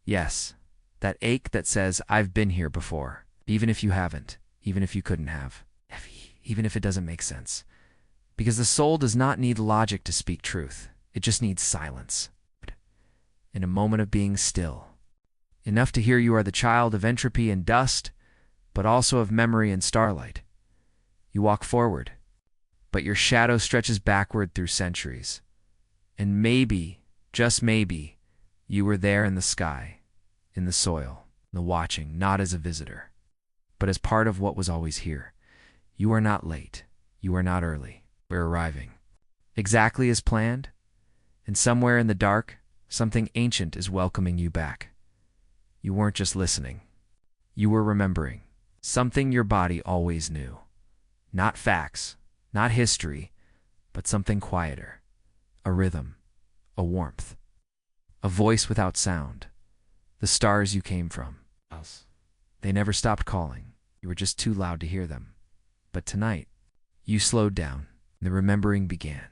Yes, that ache that says, I've been here before, even if you haven't, even if you couldn't have, even if it doesn't make sense. Because the soul does not need logic to speak truth. It just needs silence. In a moment of being still. Enough to hear you are the child of entropy and dust, but also of memory and starlight. You walk forward, but your shadow stretches backward through centuries. And maybe, just maybe, you were there in the sky, in the soil, the watching, not as a visitor, but as part of what was always here. You are not late. You are not early. We're arriving. Exactly as planned, and somewhere in the dark, something ancient is welcoming you back. You weren't just listening. You were remembering. Something your body always knew. Not facts, not history, but something quieter. A rhythm, a warmth, a voice without sound. The stars you came from. They never stopped calling. You were just too loud to hear them. But tonight, you slowed down, and the remembering began.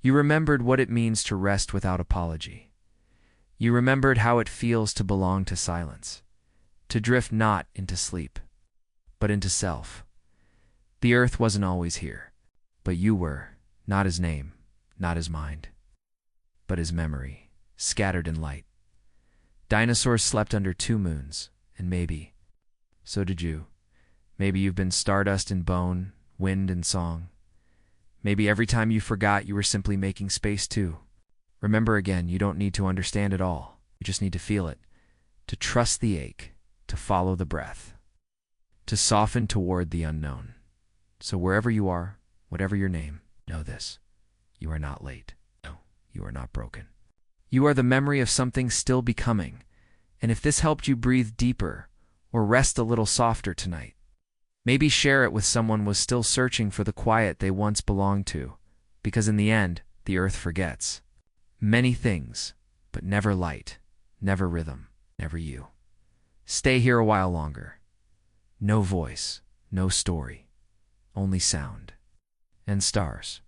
You remembered what it means to rest without apology. You remembered how it feels to belong to silence, to drift not into sleep, but into self. The earth wasn't always here, but you were, not his name, not his mind, but his memory, scattered in light. Dinosaurs slept under 2 moons, and maybe, so did you. Maybe you've been stardust in bone, wind and song. Maybe every time you forgot, you were simply making space too. Remember again, you don't need to understand it all. You just need to feel it, to trust the ache, to follow the breath, to soften toward the unknown. So wherever you are, whatever your name, know this. You are not late. No, you are not broken. You are the memory of something still becoming. And if this helped you breathe deeper or rest a little softer tonight, maybe share it with someone who was still searching for the quiet they once belonged to. Because in the end, the earth forgets. Many things, but never light, never rhythm, never you. Stay here a while longer. No voice, no story, only sound and stars.